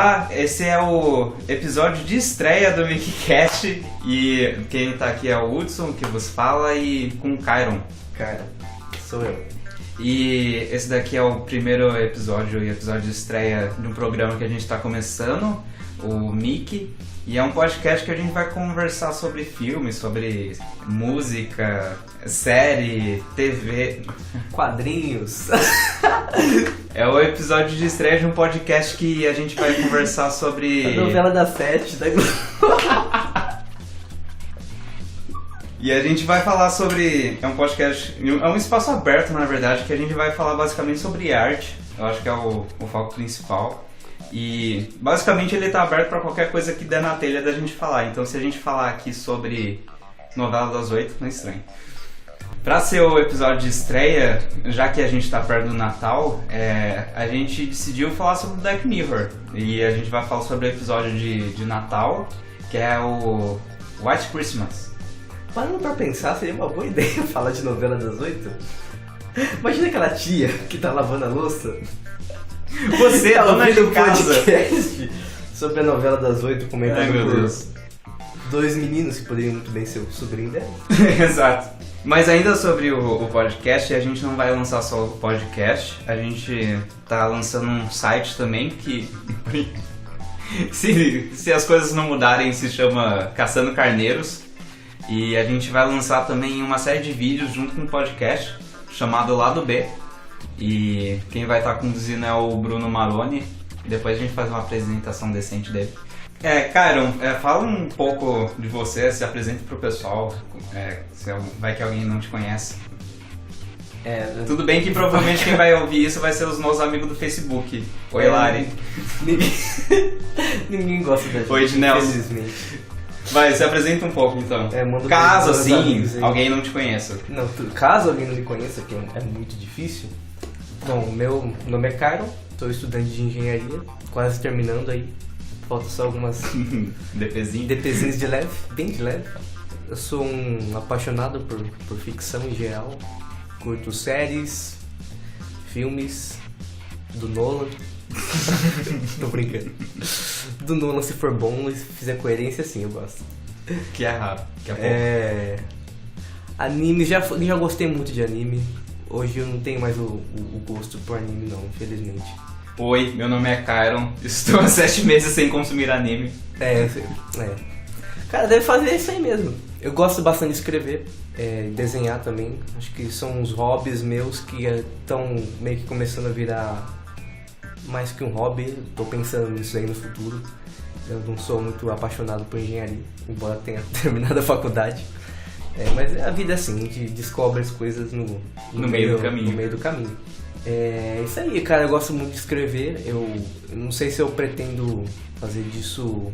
Olá, esse é o episódio de estreia do MickCast e quem tá aqui é o Hudson, que vos fala, e com o Kyron. Cara, sou eu. E esse daqui é o primeiro episódio de estreia de um programa que a gente tá começando, o Mickey. E é um podcast que a gente vai conversar sobre filmes, sobre música, série, TV... Quadrinhos. É o episódio de estreia de um podcast que a gente vai conversar sobre... A novela da Sete, da Globo. E a gente vai falar sobre... É um podcast... É um espaço aberto, na verdade, que a gente vai falar basicamente sobre arte. Eu acho que é o foco principal. E basicamente ele tá aberto para qualquer coisa que der na telha da gente falar. Então se a gente falar aqui sobre novela das 8, não é estranho. Pra ser o episódio de estreia, já que a gente tá perto do Natal, a gente decidiu falar sobre o Black Mirror. E a gente vai falar sobre o episódio de Natal, que é o White Christmas. Parando pra pensar, seria uma boa ideia falar de novela das 8? Imagina aquela tia que tá lavando a louça. Você, tá dona de casa, podcast sobre a novela das 8, comentado Ai, meu por Deus. dois meninos que poderiam muito bem ser o sobrinho dela. Exato. Mas ainda sobre o podcast, a gente não vai lançar só o podcast, a gente tá lançando um site também que, se as coisas não mudarem, se chama Caçando Carneiros. E a gente vai lançar também uma série de vídeos junto com o podcast, chamado Lado B. E quem vai estar conduzindo é o Bruno Maroni. Depois a gente faz uma apresentação decente dele. Kyron, fala um pouco de você, se apresente pro pessoal, vai que alguém não te conhece. Tudo bem que provavelmente quem vai ouvir isso vai ser os meus amigos do Facebook. Oi, Lari. Ninguém gosta da gente. Oi, Nelson. Infelizmente. Vai, se apresenta um pouco então. Caso assim, alguém não te conheça. Não, caso alguém não me conheça, que é muito difícil. Bom, meu nome é Kyron, sou estudante de engenharia, quase terminando aí. Falta só algumas DPzinhos de leve, bem de leve. Eu sou um apaixonado por ficção em geral. Curto séries, filmes do Nolan. Tô brincando. Do Nolan, se for bom e fizer coerência, sim, eu gosto. Que é raro, que é pouco. Anime, já gostei muito de anime. Hoje eu não tenho mais o gosto por anime não, infelizmente. Oi, meu nome é Kyron, estou há 7 meses sem consumir anime. Cara, deve fazer isso aí mesmo. Eu gosto bastante de escrever, desenhar também. Acho que são uns hobbies meus que estão meio que começando a virar mais que um hobby. Tô pensando nisso aí no futuro. Eu não sou muito apaixonado por engenharia, embora tenha terminado a faculdade. Mas a vida é assim, a gente descobre as coisas no meio do caminho. É isso aí, cara, eu gosto muito de escrever. Eu não sei se eu pretendo fazer disso,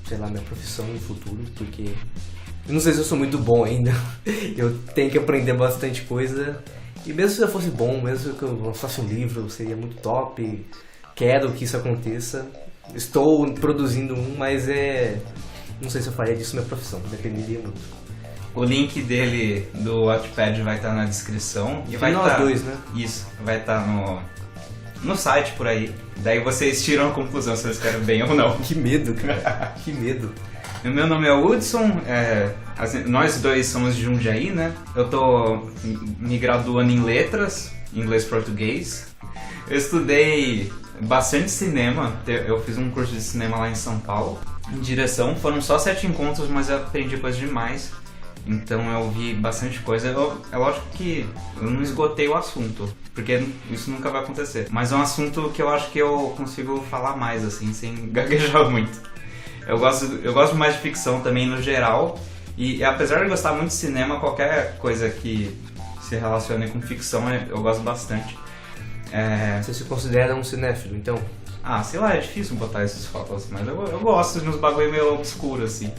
sei lá, minha profissão no futuro, porque eu não sei se eu sou muito bom ainda. Eu tenho que aprender bastante coisa. E mesmo se eu fosse bom, mesmo que eu lançasse um livro, seria muito top. Quero que isso aconteça. Estou produzindo um, mas não sei se eu faria disso minha profissão, dependeria muito. O link dele do Wattpad vai estar na descrição. E vai nós dois, né? Isso, vai estar no site por aí. Daí vocês tiram a conclusão se vocês querem bem ou não. Que medo, cara. Que medo. O meu nome é Hudson, nós dois somos de Jundiaí, né? Eu tô me graduando em letras, inglês e português. Eu estudei bastante cinema, eu fiz um curso de cinema lá em São Paulo. Em direção, foram só 7 encontros, mas eu aprendi coisa demais. Então eu vi bastante coisa. É lógico que eu não esgotei o assunto, porque isso nunca vai acontecer. Mas é um assunto que eu acho que eu consigo falar mais, assim, sem gaguejar muito. Eu gosto mais de ficção também no geral. E apesar de gostar muito de cinema, qualquer coisa que se relacione com ficção eu gosto bastante. Você se considera um cinéfilo, então? Ah, sei lá, é difícil botar esses rótulos, mas eu gosto de uns bagulho meio obscuro, assim.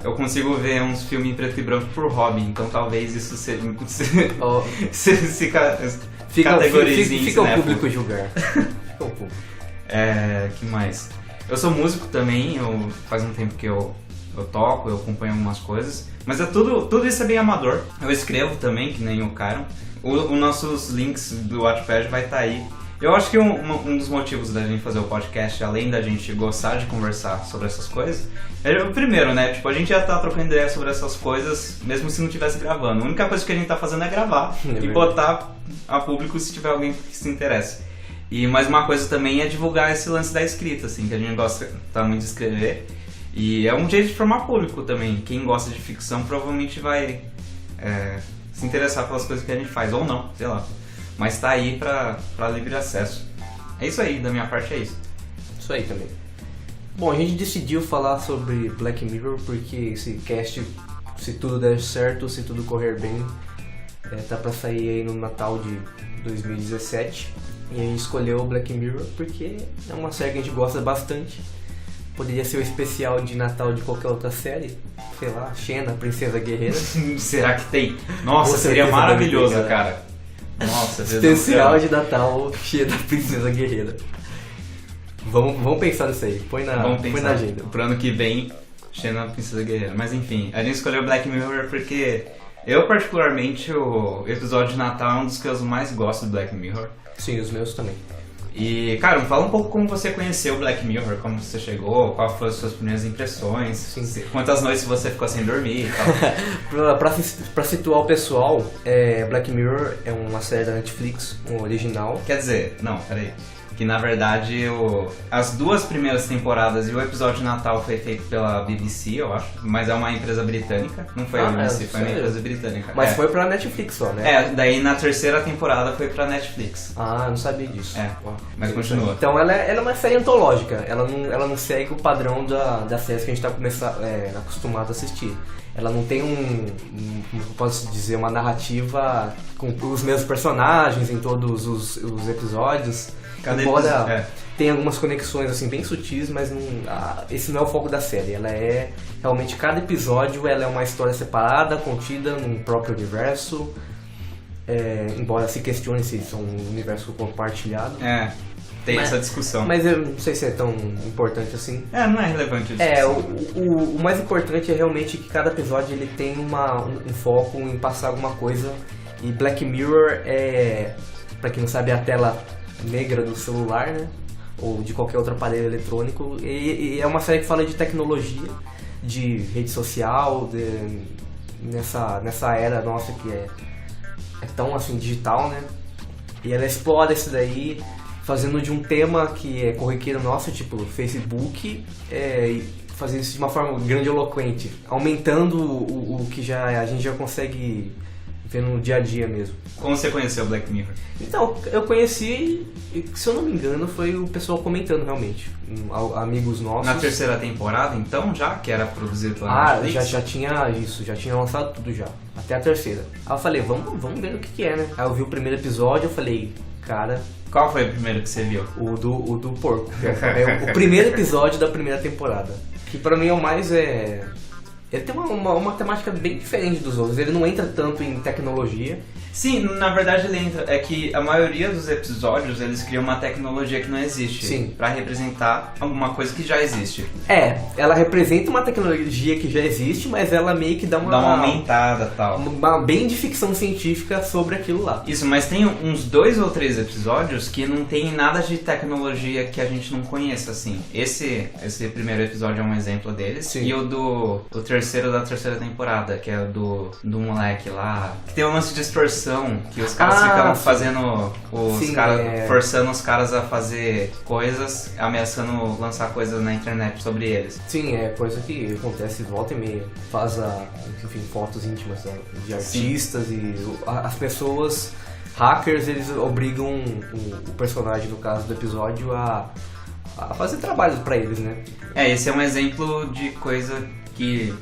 Eu consigo ver uns filmes em preto e branco por hobby, então talvez isso se categorize em Fica o público julgar. Fica o público. Que mais? Eu sou músico também, faz um tempo que eu toco, eu acompanho algumas coisas, mas tudo isso é bem amador. Eu escrevo também, que nem o Kyron. Os nossos links do Wattpad vai estar aí. Eu acho que um dos motivos da gente fazer o podcast, além da gente gostar de conversar sobre essas coisas, é o primeiro, né? Tipo, a gente já tá trocando ideia sobre essas coisas, mesmo se não estivesse gravando. A única coisa que a gente tá fazendo é gravar e botar a público se tiver alguém que se interesse. E mais uma coisa também é divulgar esse lance da escrita, assim, que a gente gosta muito de escrever. E é um jeito de formar público também. Quem gosta de ficção provavelmente vai se interessar pelas coisas que a gente faz, ou não, sei lá. Mas tá aí pra livre acesso. É isso aí, da minha parte é isso. Isso aí também. Bom, a gente decidiu falar sobre Black Mirror porque esse cast, se tudo der certo, se tudo correr bem, tá pra sair aí no Natal de 2017. E a gente escolheu Black Mirror porque é uma série que a gente gosta bastante. Poderia ser o especial de Natal de qualquer outra série. Sei lá, Xena, Princesa Guerreira. Será que tem? Nossa, seria maravilhoso, cara. Nossa, especial de Natal, Xena, Princesa Guerreira. Vamos pensar nisso aí. Põe na agenda. Pro ano que vem, Xena, Princesa Guerreira. Mas enfim, a gente escolheu Black Mirror porque eu, particularmente, o episódio de Natal é um dos que eu mais gosto do Black Mirror. Sim, os meus também. E, cara, fala um pouco como você conheceu o Black Mirror, como você chegou, quais foram as suas primeiras impressões, sim. Quantas noites você ficou sem dormir e tal. pra situar o pessoal, Black Mirror é uma série da Netflix, um original. Quer dizer, não, peraí. Que na verdade as duas primeiras temporadas e o episódio de Natal foi feito pela BBC, eu acho, mas é uma empresa britânica, não foi a BBC, foi uma empresa britânica. Mas foi pra Netflix só, né? Daí na terceira temporada foi pra Netflix. Ah, eu não sabia disso. Mas continua. Então ela é uma série antológica, ela não segue o padrão das séries que a gente tá acostumado a assistir. Ela não tem como eu posso dizer, uma narrativa com os mesmos personagens em todos os episódios. Embora tenha algumas conexões assim bem sutis, mas esse não é o foco da série. Ela é realmente, cada episódio ela é uma história separada, contida num próprio universo. Embora se questione se são um universo compartilhado. Tem essa discussão. Mas eu não sei se é tão importante assim. Não é relevante a discussão. O mais importante é realmente que cada episódio ele tem um foco em passar alguma coisa. E Black Mirror pra quem não sabe, é a tela negra do celular, né? Ou de qualquer outro aparelho eletrônico. E é uma série que fala de tecnologia, de rede social, nessa era nossa que é tão assim digital, né? E ela explora isso daí, fazendo de um tema que é corriqueiro nosso, tipo Facebook, e fazendo isso de uma forma grandiloquente, aumentando o que a gente já consegue ver no dia a dia mesmo. Como você conheceu o Black Mirror? Então, eu conheci, se eu não me engano, foi o pessoal comentando realmente, amigos nossos. Na terceira temporada, então, já que era produzido pela Netflix? Já tinha isso, já tinha lançado tudo já, até a terceira. Aí eu falei, vamos ver o que é, né? Aí eu vi o primeiro episódio, eu falei, cara... Qual foi o primeiro que você viu? O do porco. O primeiro episódio da primeira temporada. Que pra mim é o mais... Ele tem uma temática bem diferente dos outros. Ele não entra tanto em tecnologia. Sim, na verdade ele entra. É que a maioria dos episódios eles criam uma tecnologia que não existe. Sim. Pra representar alguma coisa que já existe. Ela representa uma tecnologia que já existe, mas ela meio que dá uma aumentada e tal. Bem de ficção científica sobre aquilo lá. Isso, mas tem uns 2 ou 3 episódios que não tem nada de tecnologia que a gente não conheça, assim. Esse primeiro episódio é um exemplo deles. Sim. E o terceiro da terceira temporada, que é o do moleque lá. Que tem um lance de distorção, que os caras ficam fazendo forçando os caras a fazer coisas, ameaçando lançar coisas na internet sobre eles. Sim, é coisa que acontece volta e meia. Faz fotos íntimas de artistas. Sim. E as pessoas, hackers, eles obrigam o personagem, no caso do episódio, a fazer trabalhos pra eles, né? Esse é um exemplo de coisa que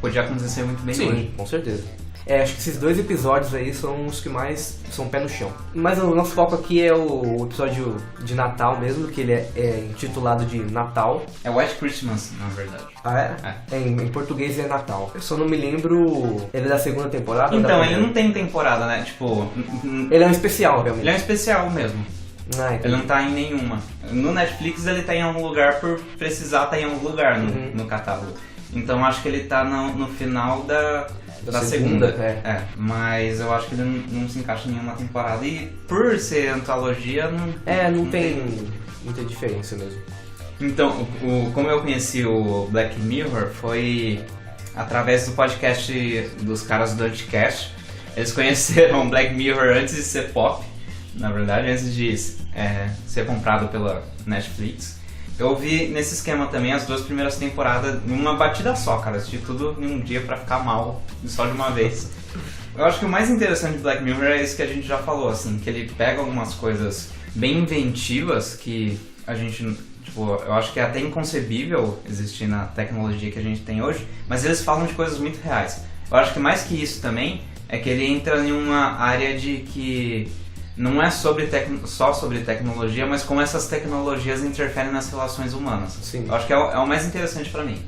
podia acontecer muito bem hoje. Sim, com certeza. Acho que esses 2 episódios aí são os que mais são pé no chão. Mas o nosso foco aqui é o episódio de Natal mesmo, que ele é intitulado de Natal. É White Christmas, na verdade. Em português é Natal. Eu só não me lembro... Ele é da segunda temporada? Então, ele não tem temporada, né? Tipo... Ele é um especial, realmente. Ele é um especial mesmo. Ele não tá em nenhuma. No Netflix ele tá em algum lugar por precisar estar em algum lugar no catálogo. Então acho que ele tá no final da segunda. Mas eu acho que ele não se encaixa em nenhuma temporada. E por ser antologia, não tem muita diferença mesmo. Então, como eu conheci o Black Mirror foi através do podcast dos caras do Anticast. Eles conheceram Black Mirror antes de ser pop, na verdade, antes de ser comprado pela Netflix. Eu vi nesse esquema também as 2 primeiras temporadas numa batida só, cara. Assisti tudo em um dia pra ficar mal, só de uma vez. Eu acho que o mais interessante de Black Mirror é isso que a gente já falou, assim, que ele pega algumas coisas bem inventivas que a gente, tipo, eu acho que é até inconcebível existir na tecnologia que a gente tem hoje, mas eles falam de coisas muito reais. Eu acho que mais que isso também é que ele entra em uma área de que não é só sobre tecnologia, mas como essas tecnologias interferem nas relações humanas. Sim. Eu acho que é o mais interessante pra mim.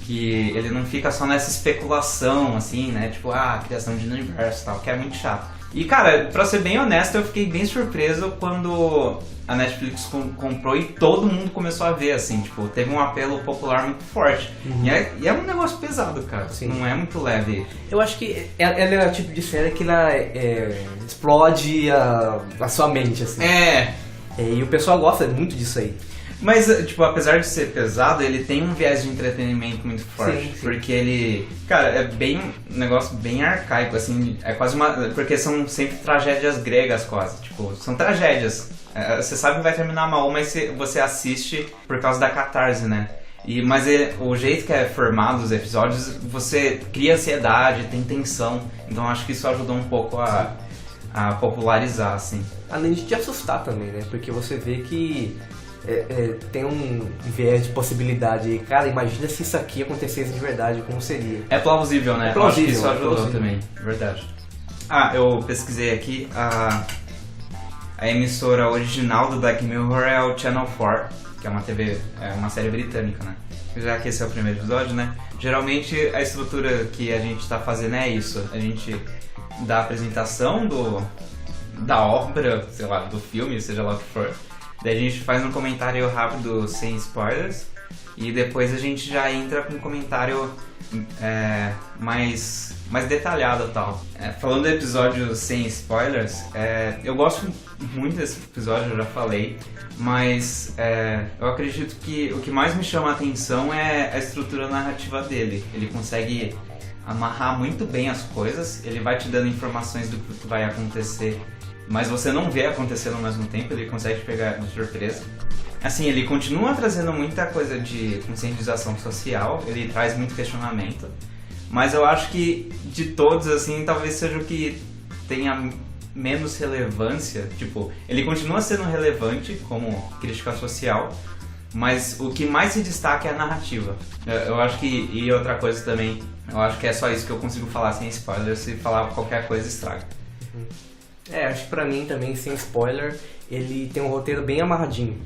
Que ele não fica só nessa especulação, assim, né? Tipo, criação de universo e tal, que é muito chato. E, cara, pra ser bem honesto, eu fiquei bem surpreso quando a Netflix comprou e todo mundo começou a ver, assim, tipo, teve um apelo popular muito forte. Uhum. E é um negócio pesado, cara. Sim. Não é muito leve. Eu acho que ela é o tipo de série que ela explode a sua mente, assim. E o pessoal gosta muito disso aí. Mas, tipo, apesar de ser pesado, ele tem um viés de entretenimento muito forte. Sim. Porque ele... Cara, é um negócio bem arcaico, assim. É quase uma... Porque são sempre tragédias gregas, quase. Tipo, são tragédias. Você sabe que vai terminar mal, mas você assiste por causa da catarse, né? Mas o jeito que é formado os episódios, você cria ansiedade, tem tensão. Então acho que isso ajudou um pouco a popularizar, assim. Além de te assustar também, né? Porque você vê que... tem um viés de possibilidade aí. Cara, imagina se isso aqui acontecesse de verdade, como seria? É plausível, né? É plausível, acho que isso ajudou também, verdade. Eu pesquisei aqui, a emissora original do Black Mirror é o Channel 4, que é uma série britânica, né? Já que esse é o primeiro episódio, né? Geralmente a estrutura que a gente tá fazendo é isso. A gente dá a apresentação da obra, sei lá, do filme, seja lá o que for. Daí a gente faz um comentário rápido sem spoilers e depois a gente já entra com um comentário mais detalhado e tal. Falando do episódio sem spoilers, eu gosto muito desse episódio, eu já falei, mas eu acredito que o que mais me chama a atenção é a estrutura narrativa dele. Ele consegue amarrar muito bem as coisas, ele vai te dando informações do que vai acontecer, mas você não vê acontecendo ao mesmo tempo, ele consegue te pegar de surpresa. Assim, ele continua trazendo muita coisa de conscientização social, ele traz muito questionamento, mas eu acho que de todos, assim, talvez seja o que tenha menos relevância. Tipo, ele continua sendo relevante como crítica social, mas o que mais se destaca é a narrativa. Eu acho que, e outra coisa também, eu acho que é só isso que eu consigo falar sem spoiler, se falar qualquer coisa estraga. Acho que pra mim também, sem spoiler, ele tem um roteiro bem amarradinho.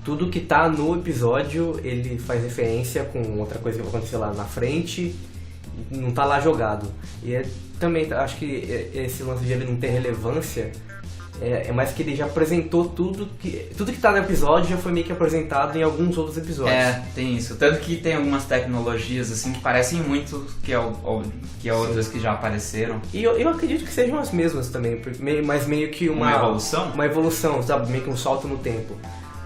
Tudo que tá no episódio, ele faz referência com outra coisa que vai acontecer lá na frente, não tá lá jogado. E também acho que esse lance de ele não ter relevância é mais que ele já apresentou tudo que tá no episódio, já foi meio que apresentado em alguns outros episódios. Tem isso. Tanto que tem algumas tecnologias assim que parecem muito que outras que já apareceram. E eu acredito que sejam as mesmas também, mas meio que uma evolução? Uma evolução, sabe? Meio que um salto no tempo.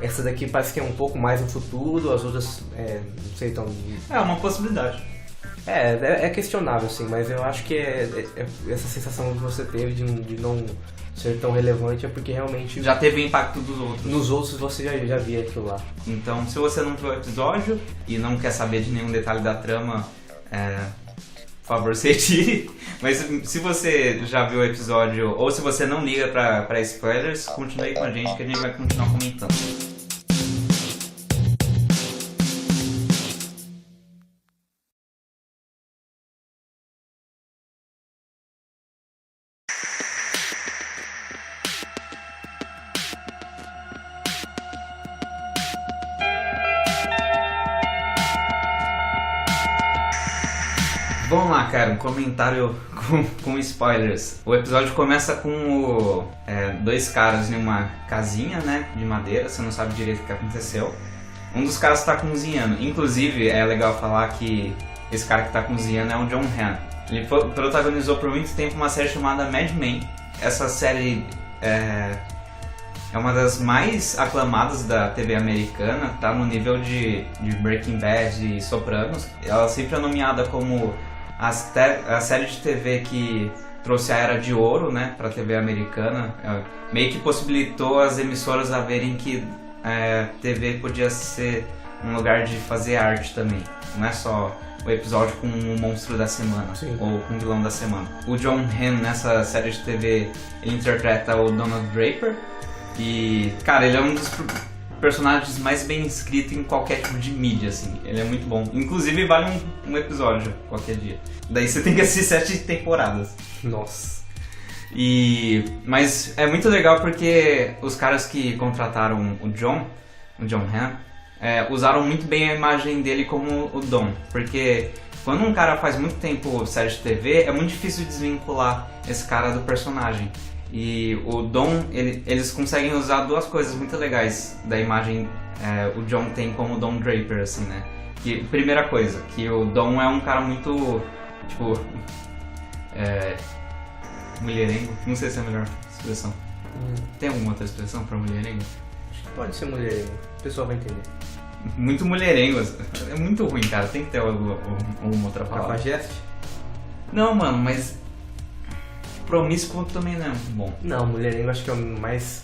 Essa daqui parece que é um pouco mais no futuro, as outras, não sei tão... É uma possibilidade. É questionável, sim, mas eu acho que essa sensação que você teve de não ser tão relevante é porque realmente... Já teve o impacto dos outros. Nos outros você já via aquilo lá. Então, se você não viu o episódio e não quer saber de nenhum detalhe da trama, por favor, se retire. Mas se você já viu o episódio, ou se você não liga pra spoilers, continue aí com a gente que a gente vai continuar comentando. Vamos lá, cara, um comentário com spoilers. O episódio começa com dois caras em uma casinha, né, de madeira, você não sabe direito o que aconteceu. Um dos caras está cozinhando. Inclusive, é legal falar que esse cara que tá cozinhando é o Jon Hamm. Ele protagonizou por muito tempo uma série chamada Mad Men. Essa série é uma das mais aclamadas da TV americana, tá no nível de Breaking Bad e Sopranos. Ela sempre é nomeada como a série de TV que trouxe a Era de Ouro, né, pra TV americana. Meio que possibilitou as emissoras a verem que TV podia ser um lugar de fazer arte também. Não é só o episódio com o monstro da semana, Sim. ou com o vilão da semana. O Jon Hamm, nessa série de TV, ele interpreta o Donald Draper. E, cara, ele é um dos personagens mais bem escritos em qualquer tipo de mídia, assim. Ele é muito bom. Inclusive, vale um episódio qualquer dia. Daí você tem que assistir 7 temporadas. Nossa. Mas é muito legal porque os caras que contrataram o Jon Hamm, usaram muito bem a imagem dele como o Dom. Porque quando um cara faz muito tempo série de TV, é muito difícil desvincular esse cara do personagem. E o Dom, eles conseguem usar duas coisas muito legais da imagem. O Jon tem como Don Draper, assim, né? Que, primeira coisa, que o Dom é um cara muito, tipo, mulherengo. Não sei se é a melhor expressão. Tem alguma outra expressão pra mulherengo? Acho que pode ser mulher, o pessoal vai entender. Muito mulherengo. É muito ruim, cara. Tem que ter alguma outra palavra. Cafajeste? Não, mano, mas promíscuo também não é muito bom. Não, mulherengo acho que é o mais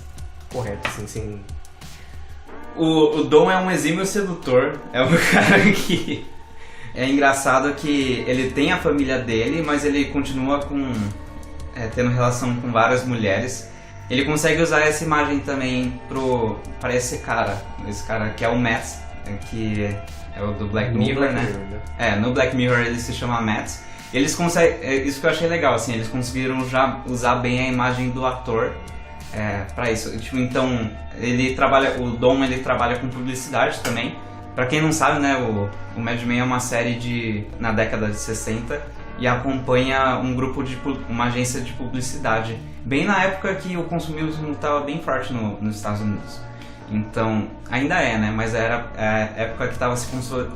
correto, assim, sem... O Dom é um exímio sedutor, é um cara que... É engraçado que ele tem a família dele, mas ele continua tendo relação com várias mulheres. Ele consegue usar essa imagem também para esse cara que é o Matt, que é o do Black Mirror, né? No Black Mirror ele se chama Matt. Eles conseguem, isso que eu achei legal, assim, eles conseguiram já usar bem a imagem do ator pra isso. Tipo, então, o Dom ele trabalha com publicidade também. Pra quem não sabe, né, o Mad Men é uma série na década de 60 e acompanha uma agência de publicidade, bem na época que o consumismo estava bem forte nos Estados Unidos. Então, ainda né? Mas era a época que estava se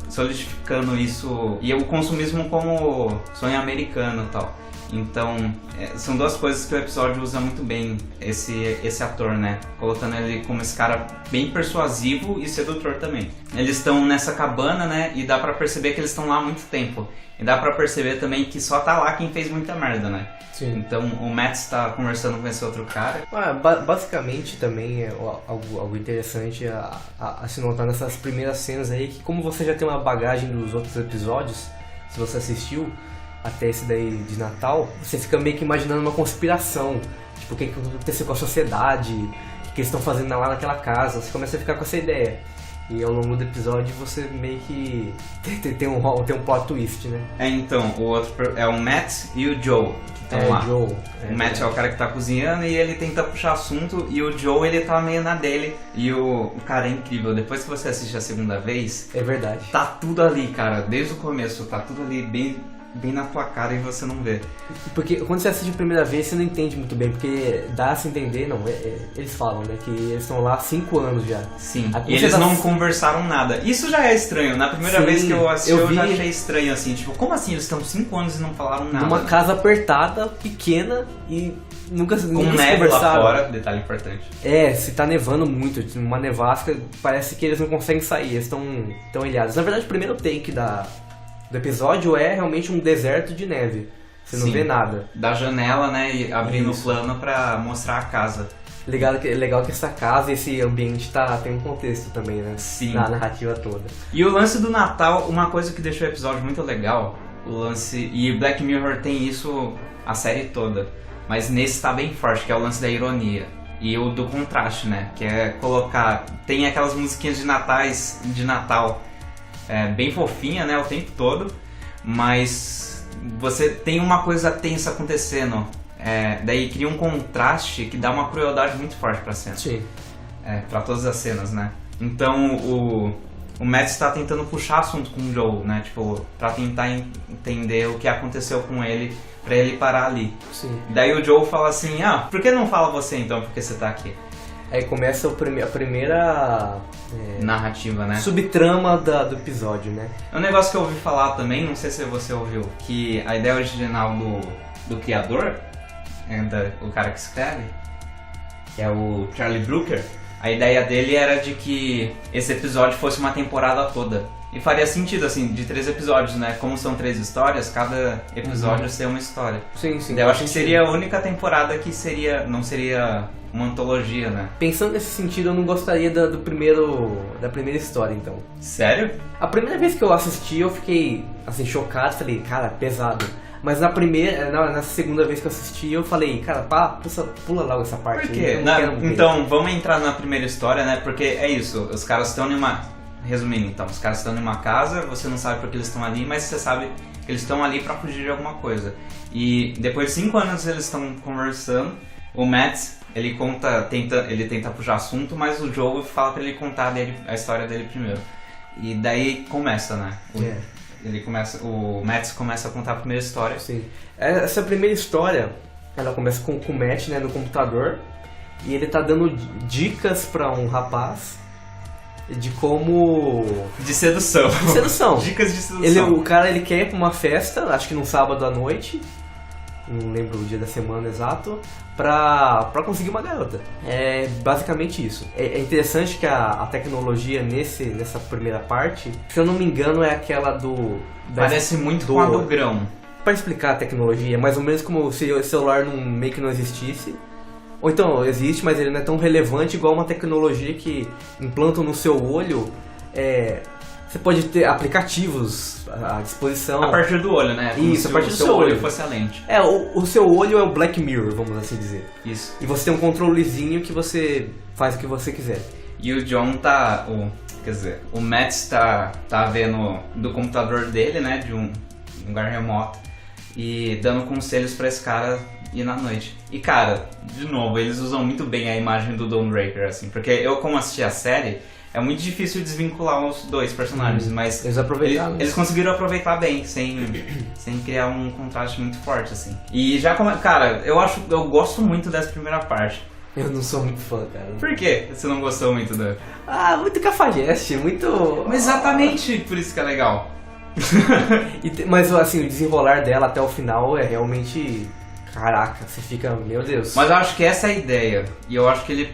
solidificando isso, e o consumismo como sonho americano e tal. Então, são duas coisas que o episódio usa muito bem, esse ator, né? Colocando ele como esse cara bem persuasivo e sedutor também. Eles estão nessa cabana, né? E dá pra perceber que eles estão lá há muito tempo. E dá pra perceber também que só tá lá quem fez muita merda, né? Sim. Então o Matt está conversando com esse outro cara. Basicamente também é algo interessante a se notar nessas primeiras cenas aí, que como você já tem uma bagagem dos outros episódios, se você assistiu até esse daí de Natal, você fica meio que imaginando uma conspiração. Tipo, o que aconteceu com a sociedade, o que eles estão fazendo lá naquela casa, você começa a ficar com essa ideia. E ao longo do episódio você meio que tem um plot twist, né? Então, o outro é o Matt e o Joe, que estão lá. O Matt é o cara que tá cozinhando e ele tenta puxar assunto, e o Joe ele tá meio na dele. E o cara é incrível, depois que você assiste a segunda vez... É verdade. Tá tudo ali, cara, desde o começo, tá tudo ali bem na tua cara e você não vê. Porque quando você assiste a primeira vez, você não entende muito bem, porque dá a se entender, eles falam, né, que eles estão lá há 5 anos já. Sim, e eles não conversaram nada. Isso já é estranho, na primeira vez que eu assisti eu já achei estranho, assim, tipo, como assim eles estão 5 anos e não falaram nada? Numa casa apertada, pequena e nunca com neve lá fora, detalhe importante. Se tá nevando muito, uma nevasca, parece que eles não conseguem sair, eles estão ilhados. Na verdade, o primeiro take do episódio é realmente um deserto de neve. Você não vê nada. Da janela, né, e abrindo o plano pra mostrar a casa. Legal que essa casa, esse ambiente tem um contexto também, né? Sim. Na narrativa toda. E o lance do Natal, uma coisa que deixou o episódio muito legal, e Black Mirror tem isso a série toda, mas nesse tá bem forte, que é o lance da ironia. E o do contraste, né, que é colocar... Tem aquelas musiquinhas de Natal, bem fofinha, né, o tempo todo, mas você tem uma coisa tensa acontecendo, daí cria um contraste que dá uma crueldade muito forte pra cena. Sim. Pra todas as cenas, né. Então o Matt está tentando puxar assunto com o Joe, né, tipo, pra tentar entender o que aconteceu com ele, pra ele parar ali. Sim. Daí o Joe fala assim, por que não fala você então, porque você tá aqui? Aí começa a primeira narrativa, né? subtrama do episódio, né? É um negócio que eu ouvi falar também, não sei se você ouviu, que a ideia original do criador, o cara que escreve, que é o Charlie Brooker, a ideia dele era de que esse episódio fosse uma temporada toda. E faria sentido, assim, de 3 episódios, né? Como são 3 histórias, cada episódio ser uma história. Sim, sim. Eu acho que seria a única temporada que não seria uma antologia, né? Pensando nesse sentido, eu não gostaria da primeira história, então. Sério? A primeira vez que eu assisti, eu fiquei, assim, chocado. Falei, cara, pesado. Mas na segunda vez que eu assisti, eu falei, cara, pula logo essa parte. Por quê? Então, vamos entrar na primeira história, né? Porque é isso, os caras estão Resumindo, então, os caras estão em uma casa, você não sabe por que eles estão ali, mas você sabe que eles estão ali pra fugir de alguma coisa. E depois de 5 anos eles estão conversando, o Matt, ele tenta puxar assunto, mas o Joe fala pra ele contar a história dele primeiro. E daí começa, né? O Matt começa a contar a primeira história. Sim. Essa primeira história, ela começa com o Matt, né, no computador, e ele tá dando dicas pra um rapaz de como... De sedução. Dicas de sedução. O cara quer ir pra uma festa, acho que num sábado à noite, não lembro o dia da semana exato, pra conseguir uma garota. É basicamente isso. É interessante que a tecnologia nessa primeira parte, se eu não me engano, é aquela Parece muito com a do grão. Pra explicar a tecnologia, é mais ou menos como se o celular meio que não existisse. Ou então, existe, mas ele não é tão relevante igual uma tecnologia que implantam no seu olho. Você pode ter aplicativos à disposição. A partir do olho, né? Como isso, se a partir do do seu olho fosse a lente. O seu olho é o Black Mirror, vamos assim dizer. Isso. E você tem um controlezinho que você faz o que você quiser. E o John o Matt tá vendo do computador dele, né? De um lugar remoto. E dando conselhos pra esse cara ir na noite. E cara, de novo, eles usam muito bem a imagem do Dawnbreaker, assim. Porque eu, como assisti a série, é muito difícil desvincular os dois personagens, mas eles conseguiram aproveitar bem, sem criar um contraste muito forte, assim. E já cara, eu gosto muito dessa primeira parte. Eu não sou muito fã, cara. Por quê? Você não gostou muito da... Muito cafajeste, muito... Mas exatamente por isso que é legal. Mas assim, o desenrolar dela até o final é realmente... Caraca, você fica, meu Deus. Mas eu acho que essa é a ideia. E eu acho que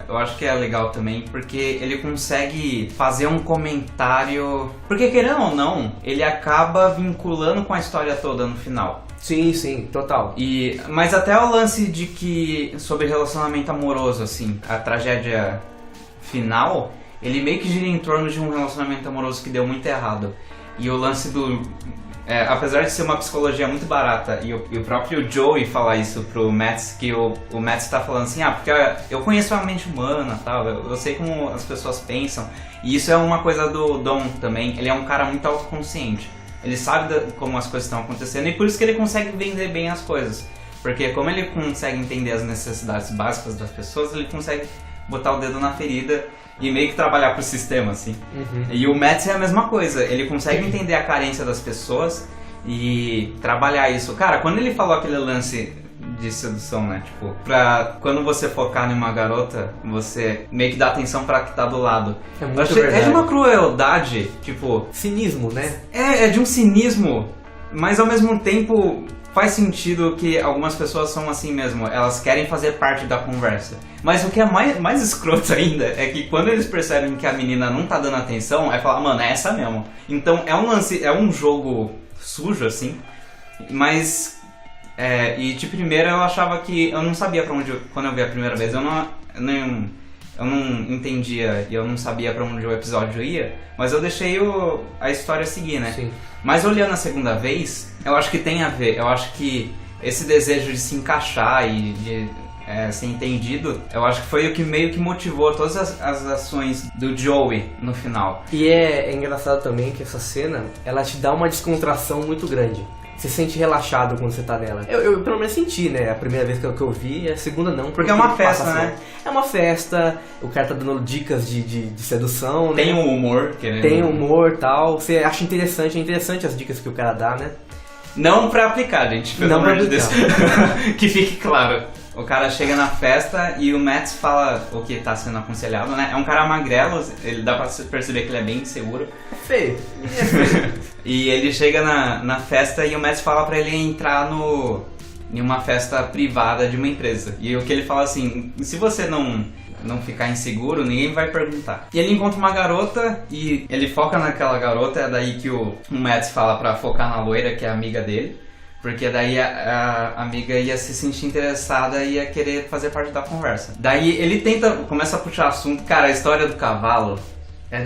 eu acho que é legal também, porque ele consegue fazer um comentário... Porque querendo ou não, ele acaba vinculando com a história toda no final. Sim, total. Mas até o lance de que... Sobre relacionamento amoroso, assim, a tragédia final, ele meio que gira em torno de um relacionamento amoroso que deu muito errado. E o lance do... apesar de ser uma psicologia muito barata, e o próprio Joey falar isso pro Matt, que o Matt tá falando assim, porque eu conheço a mente humana, tal, eu sei como as pessoas pensam, e isso é uma coisa do Dom também, ele é um cara muito autoconsciente, ele sabe como as coisas estão acontecendo, e por isso que ele consegue vender bem as coisas, porque como ele consegue entender as necessidades básicas das pessoas, ele consegue botar o dedo na ferida e meio que trabalhar pro sistema, assim. Uhum. E o Matt é a mesma coisa, ele consegue entender a carência das pessoas e trabalhar isso. Cara, quando ele falou aquele lance de sedução, né, tipo, pra quando você focar em uma garota, você meio que dá atenção pra que tá do lado. É muito verdade. É de uma crueldade, tipo... Cinismo, né? É de um cinismo, mas ao mesmo tempo... Faz sentido que algumas pessoas são assim mesmo, elas querem fazer parte da conversa. Mas o que é mais escroto ainda é que quando eles percebem que a menina não tá dando atenção, é falar, mano, é essa mesmo. Então é um lance, é um jogo sujo, assim, mas... e de primeira eu achava que... Eu não sabia pra onde... Quando eu vi a primeira vez, eu não entendia e eu não sabia pra onde o episódio ia, mas eu deixei a história seguir, né? Sim. Mas olhando a segunda vez, eu acho que tem a ver. Eu acho que esse desejo de se encaixar e de ser entendido, eu acho que foi o que meio que motivou todas as ações do Joey no final. E é engraçado também que essa cena, ela te dá uma descontração muito grande. Você se sente relaxado quando você tá nela. Eu pelo menos senti, né? A primeira vez que eu vi, a segunda não. Porque é uma festa, né? É uma festa, o cara tá dando dicas de sedução, tem né? um humor. Tem humor e tal. Você acha interessante, é interessante as dicas que o cara dá, né? Não pra aplicar, gente. Pelo amor de Deus. Que fique claro. o cara chega na festa e o Mads fala o que tá sendo aconselhado, né? É um cara magrelo, ele dá pra perceber que ele é bem inseguro. Feio. E ele chega na festa e o Mads fala pra ele entrar em uma festa privada de uma empresa. E o que ele fala assim, se você não ficar inseguro, ninguém vai perguntar. E ele encontra uma garota e ele foca naquela garota, é daí que o Mads fala pra focar na loira, que é amiga dele. Porque daí a amiga ia se sentir interessada e ia querer fazer parte da conversa. Daí ele começa a puxar assunto. Cara, a história do cavalo é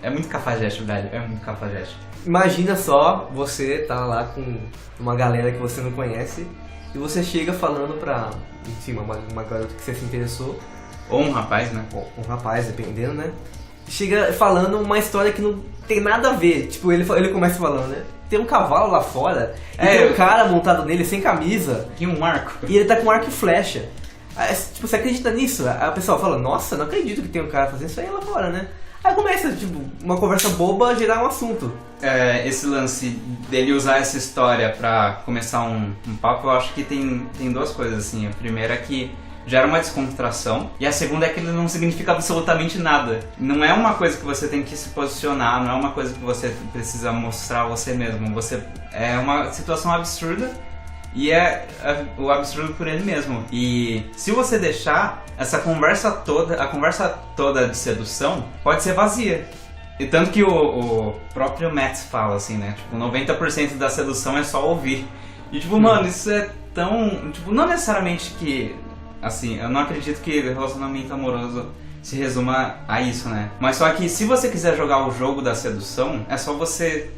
muito cafajeste, velho. É muito cafajeste. Imagina só, você tá lá com uma galera que você não conhece e você chega falando pra, enfim, uma garota que você se interessou. Ou um rapaz, né? Um rapaz, dependendo, né? Chega falando uma história que não tem nada a ver. Tipo, ele começa falando, né? Tem um cavalo lá fora e tem um cara montado nele sem camisa. E um arco. E ele tá com arco e flecha. Aí, tipo, você acredita nisso? Aí a pessoa fala, nossa, não acredito que tem um cara fazendo isso aí lá fora, né? Aí começa, tipo, uma conversa boba a gerar um assunto. Esse lance dele usar essa história pra começar um papo, eu acho que tem duas coisas, assim. A primeira é que gera uma descontração, e a segunda é que ele não significa absolutamente nada. Não é uma coisa que você tem que se posicionar, não é uma coisa que você precisa mostrar você mesmo. É uma situação absurda, e é o absurdo por ele mesmo. E se você deixar, a conversa toda de sedução pode ser vazia. E tanto que o próprio Mads fala assim, né? Tipo, 90% da sedução é só ouvir. E tipo, mano, isso é tão... Tipo, não necessariamente que... Assim, eu não acredito que relacionamento amoroso se resuma a isso, né? Mas só que se você quiser jogar o jogo da sedução, é só você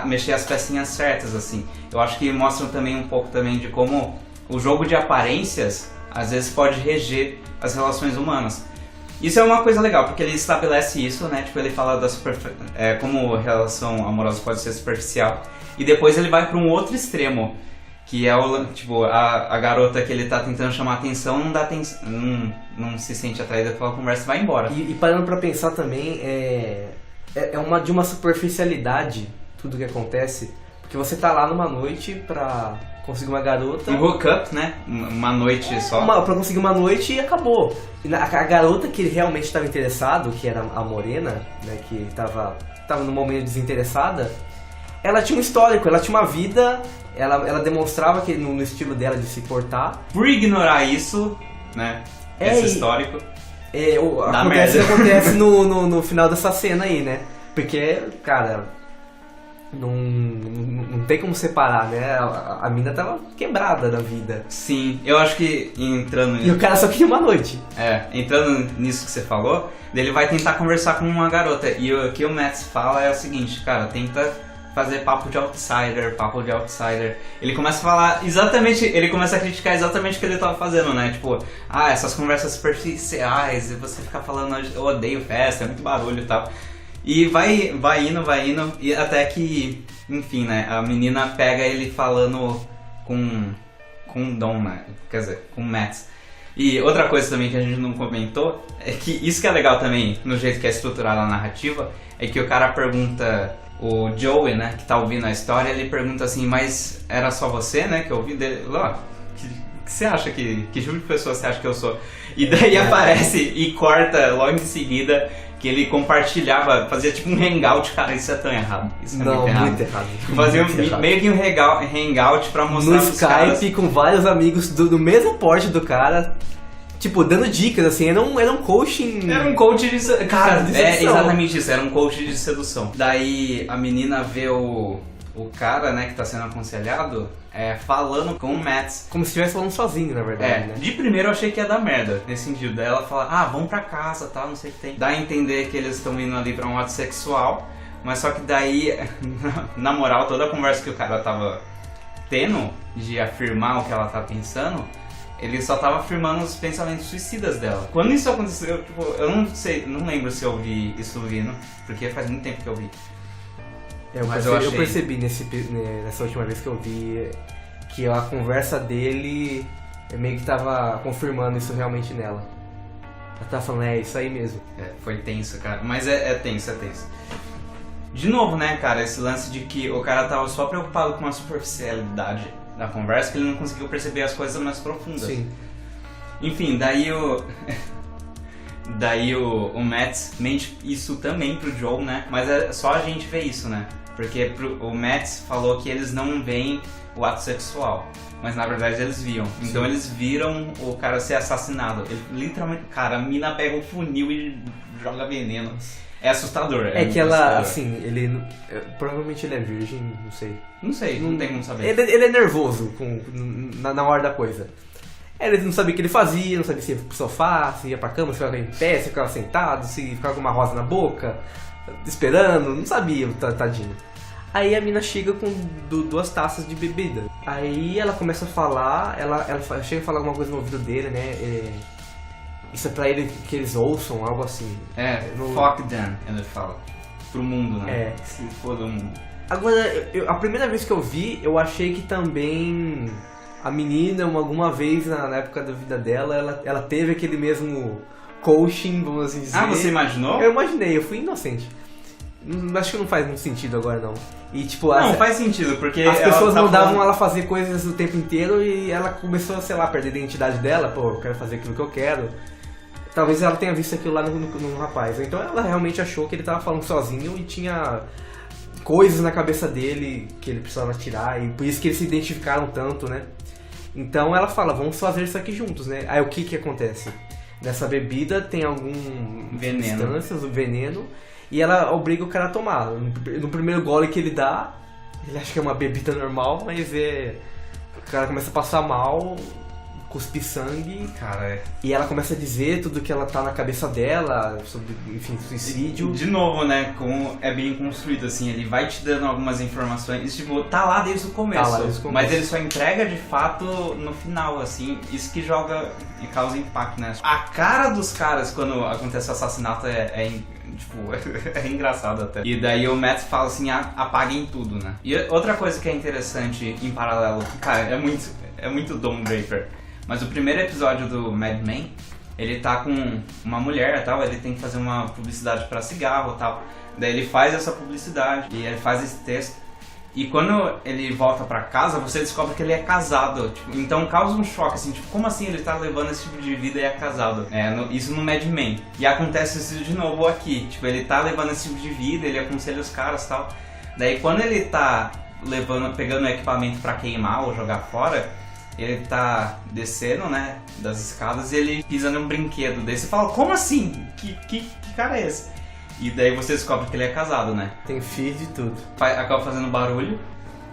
mexer as pecinhas certas, assim. Eu acho que mostra também um pouco também de como o jogo de aparências às vezes pode reger as relações humanas. Isso é uma coisa legal, porque ele estabelece isso, né? Tipo, ele fala como relação amorosa pode ser superficial. E depois ele vai para um outro extremo, que é a garota que ele tá tentando chamar atenção não se sente atraída pela conversa e vai embora. E parando pra pensar também, de uma superficialidade tudo que acontece, porque você tá lá numa noite pra conseguir uma garota. Um hookup, né? Uma noite só. Pra conseguir uma noite e acabou. E a garota que ele realmente estava interessado, que era a morena, né, que tava no momento desinteressada, ela tinha um histórico, ela tinha uma vida, ela demonstrava que no estilo dela de se portar. Por ignorar isso, né? Esse histórico. Acontece no final dessa cena aí, né? Porque, cara, não tem como separar, né? A mina tava quebrada na vida. Sim, eu acho que entrando... E o cara só queria uma noite. Entrando nisso que você falou, ele vai tentar conversar com uma garota. E o que o Mads fala é o seguinte, cara, tenta fazer papo de outsider. Ele começa a falar ele começa a criticar exatamente o que ele tava fazendo, né? Tipo, essas conversas superficiais, e você ficar falando, eu odeio festa, é muito barulho e tal. E vai indo, e até que, enfim, né, a menina pega ele falando com o Dom, né? Quer dizer, com o Mads. E outra coisa também que a gente não comentou, é que isso que é legal também, no jeito que é estruturada a narrativa, é que o cara pergunta... O Joey, né, que tá ouvindo a história, ele pergunta assim, mas era só você, né, que eu ouvi dele? Que você acha que tipo de pessoa você acha que eu sou? E daí aparece e corta logo em seguida que ele compartilhava, fazia tipo um hangout, cara, isso é tão errado. Isso é muito errado. Fazia meio que um hangout pra mostrar no Skype com vários amigos do mesmo porte do cara. Tipo, dando dicas, assim, era um coaching... Era um coach de sedução. Cara, exatamente isso, era um coach de sedução. Daí a menina vê o cara, né, que tá sendo aconselhado, falando com o Mads. Como se estivesse falando sozinho, na verdade, né? De primeiro eu achei que ia dar merda, nesse sentido. Daí ela fala, vamos pra casa, tal, não sei o que tem. Dá a entender que eles estão indo ali pra um ato sexual, mas só que daí, na moral, toda a conversa que o cara tava tendo, de afirmar o que ela tá pensando... Ele só tava afirmando os pensamentos suicidas dela. Quando isso aconteceu, tipo, eu não lembro se eu vi isso vindo, porque faz muito tempo que eu vi. Eu percebi nessa última vez que eu vi que a conversa dele meio que tava confirmando isso realmente nela. Ela tava falando, isso aí mesmo. Foi tenso, cara. Mas é tenso. De novo, né, cara, esse lance de que o cara tava só preocupado com a superficialidade da conversa que ele não conseguiu perceber as coisas mais profundas. Sim. Enfim, daí o Matt mente isso também pro Joel, né? Mas é só a gente ver isso, né? Porque o Matt falou que eles não veem o ato sexual, mas na verdade eles viam. Então eles viram o cara ser assassinado. Ele literalmente, cara, a mina pega um funil e joga veneno. É assustador. É que ela, assim, ele... Provavelmente ele é virgem, não sei. Não sei, não tem como saber. Ele é nervoso na hora da coisa. Ele não sabia o que ele fazia, não sabia se ia pro sofá, se ia pra cama, se ficava em pé, se ficava sentado, se ficava com uma rosa na boca, esperando, não sabia, tadinho. Aí a mina chega com 2 taças de bebida. Aí ela começa a falar, ela chega a falar alguma coisa no ouvido dele, né? Isso é pra ele que eles ouçam, algo assim. Fuck them, ele fala. Pro mundo, né? Se for do mundo. Agora, a primeira vez que eu vi, eu achei que também a menina, alguma vez na época da vida dela, ela teve aquele mesmo coaching, vamos assim dizer. Ah, você imaginou? Eu imaginei, eu fui inocente. Acho que não faz muito sentido agora, não. E, tipo, não, faz sentido, porque as pessoas mandavam ela fazer coisas o tempo inteiro e ela começou, sei lá, a perder a identidade dela. Pô, eu quero fazer aquilo que eu quero. Talvez ela tenha visto aquilo lá no rapaz. Então ela realmente achou que ele tava falando sozinho e tinha coisas na cabeça dele que ele precisava tirar. E por isso que eles se identificaram tanto, né? Então ela fala, vamos fazer isso aqui juntos, né? Aí o que acontece? Nessa bebida tem algum substâncias, o veneno, e ela obriga o cara a tomar. No primeiro gole que ele dá, ele acha que é uma bebida normal, mas o cara começa a passar mal, cuspir sangue, cara, e ela começa a dizer tudo que ela tá na cabeça dela, sobre, enfim, suicídio. De novo, né, como é bem construído, assim, ele vai te dando algumas informações, tipo, tá lá desde o começo, mas ele só entrega de fato no final, assim, isso que joga e causa impacto, né. A cara dos caras quando acontece o assassinato é engraçado até. E daí o Matt fala assim, apaguem tudo, né. E outra coisa que é interessante em paralelo, cara, é muito Don Draper. Mas o primeiro episódio do Mad Men, ele tá com uma mulher e tal, ele tem que fazer uma publicidade pra cigarro e tal. Daí ele faz essa publicidade e ele faz esse texto. E quando ele volta pra casa, você descobre que ele é casado. Tipo, então causa um choque, assim, tipo, como assim ele tá levando esse tipo de vida e é casado? Isso no Mad Men. E acontece isso de novo aqui. Tipo, ele tá levando esse tipo de vida, ele aconselha os caras e tal. Daí quando ele tá pegando o equipamento pra queimar ou jogar fora, ele tá descendo, né, das escadas e ele pisa num brinquedo. Daí você fala, como assim? Que cara é esse? E daí você descobre que ele é casado, né? Tem filho e tudo. Acaba fazendo barulho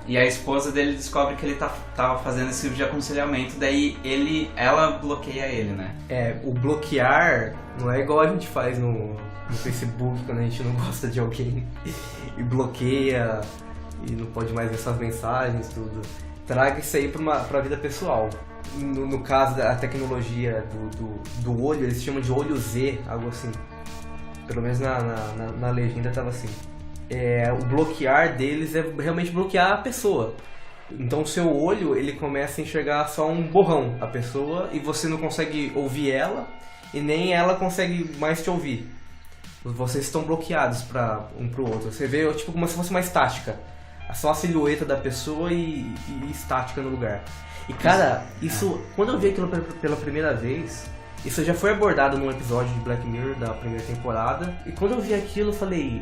e a esposa dele descobre que ele tava fazendo esse tipo de aconselhamento. Daí ela bloqueia ele, né? O bloquear não é igual a gente faz no Facebook quando a gente não gosta de alguém e bloqueia e não pode mais ver suas mensagens, tudo. Traga isso aí pra vida pessoal. No caso da tecnologia do olho, eles chamam de olho Z, algo assim. Pelo menos na legenda tava assim. O bloquear deles é realmente bloquear a pessoa. Então o seu olho, ele começa a enxergar só um borrão, a pessoa, e você não consegue ouvir ela, e nem ela consegue mais te ouvir. Vocês estão bloqueados um pro outro. Você vê tipo como se fosse uma estática. Só a silhueta da pessoa e estática no lugar. E cara, isso quando eu vi aquilo pela primeira vez, isso já foi abordado num episódio de Black Mirror da primeira temporada. E quando eu vi aquilo eu falei,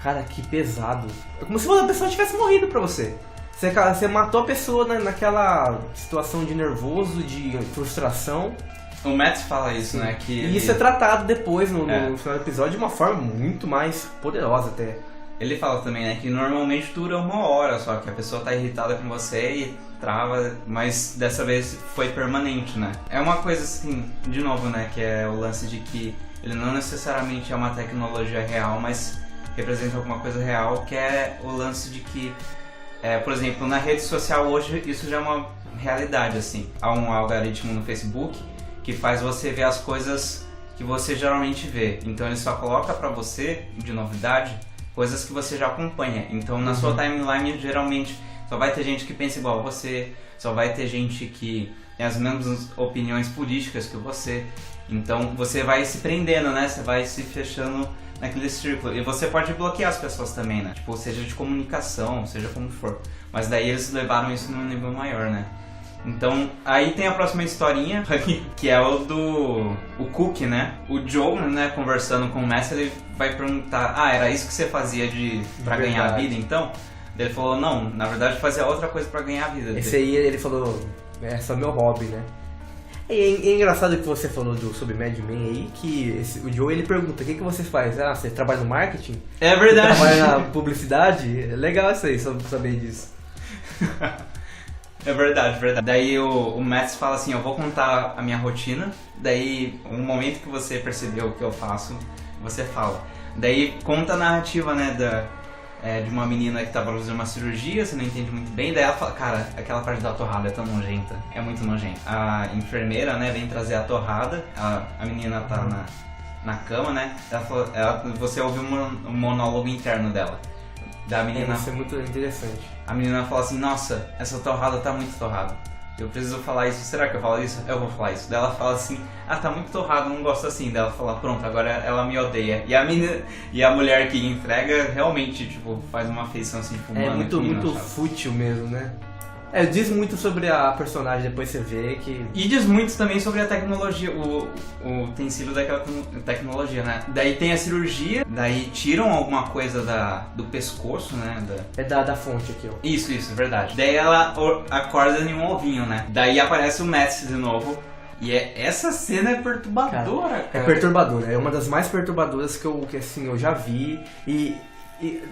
cara, que pesado. É como se a pessoa tivesse morrido pra você. Você matou a pessoa naquela situação de nervoso, de frustração. O Matt fala isso, né? E isso é tratado depois no final do episódio de uma forma muito mais poderosa até. Ele fala também, né, que normalmente dura 1 hora, só que a pessoa tá irritada com você e trava, mas dessa vez foi permanente, né? É uma coisa assim, de novo, né, que é o lance de que ele não necessariamente é uma tecnologia real, mas representa alguma coisa real, que é o lance de que, por exemplo, na rede social hoje isso já é uma realidade, assim. Há um algoritmo no Facebook que faz você ver as coisas que você geralmente vê, então ele só coloca pra você, de novidade, coisas que você já acompanha. Então na sua timeline geralmente só vai ter gente que pensa igual a você, só vai ter gente que tem as mesmas opiniões políticas que você. Então você vai se prendendo, né? Você vai se fechando naquele círculo. E você pode bloquear as pessoas também, né? Tipo, seja de comunicação, seja como for. Mas daí eles levaram isso num nível maior, né? Então, aí tem a próxima historinha, que é o Cook, né? O Joe, né, conversando com o Matt, ele vai perguntar, era isso que você fazia pra ganhar a vida, então? Ele falou, não, na verdade fazia outra coisa pra ganhar a vida. Esse aí, ele falou, é só meu hobby, né? É engraçado que você falou sobre Mad Men aí, que o Joe, ele pergunta, o que você faz? Você trabalha no marketing? É verdade. Você trabalha na publicidade? É legal isso aí, saber disso. É verdade, verdade. Daí o Matt fala assim, eu vou contar a minha rotina, daí um momento que você percebeu o que eu faço, você fala. Daí conta a narrativa, né, de uma menina que tava fazendo uma cirurgia, você não entende muito bem, daí ela fala, cara, aquela parte da torrada é tão nojenta, é muito nojenta. A enfermeira, né, vem trazer a torrada, a menina tá na cama, né, ela fala, você ouviu um monólogo interno dela. Da menina, isso é muito interessante. A menina fala assim, nossa, essa torrada tá muito torrada. Eu preciso falar isso, será que eu falo isso? Eu vou falar isso. Daí ela fala assim, tá muito torrado, não gosto assim. Daí ela fala, pronto, agora ela me odeia. E a mulher que entrega realmente, tipo, faz uma feição assim, tipo, é muito fútil mesmo, né? Diz muito sobre a personagem, depois você vê que... E diz muito também sobre a tecnologia, o utensílio daquela tecnologia, né? Daí tem a cirurgia, daí tiram alguma coisa do pescoço, né? É da fonte aqui, ó. Isso, verdade. Daí ela acorda em um ovinho, né? Daí aparece o Matt de novo. E essa cena é perturbadora, cara. É perturbadora, é uma das mais perturbadoras que eu já vi e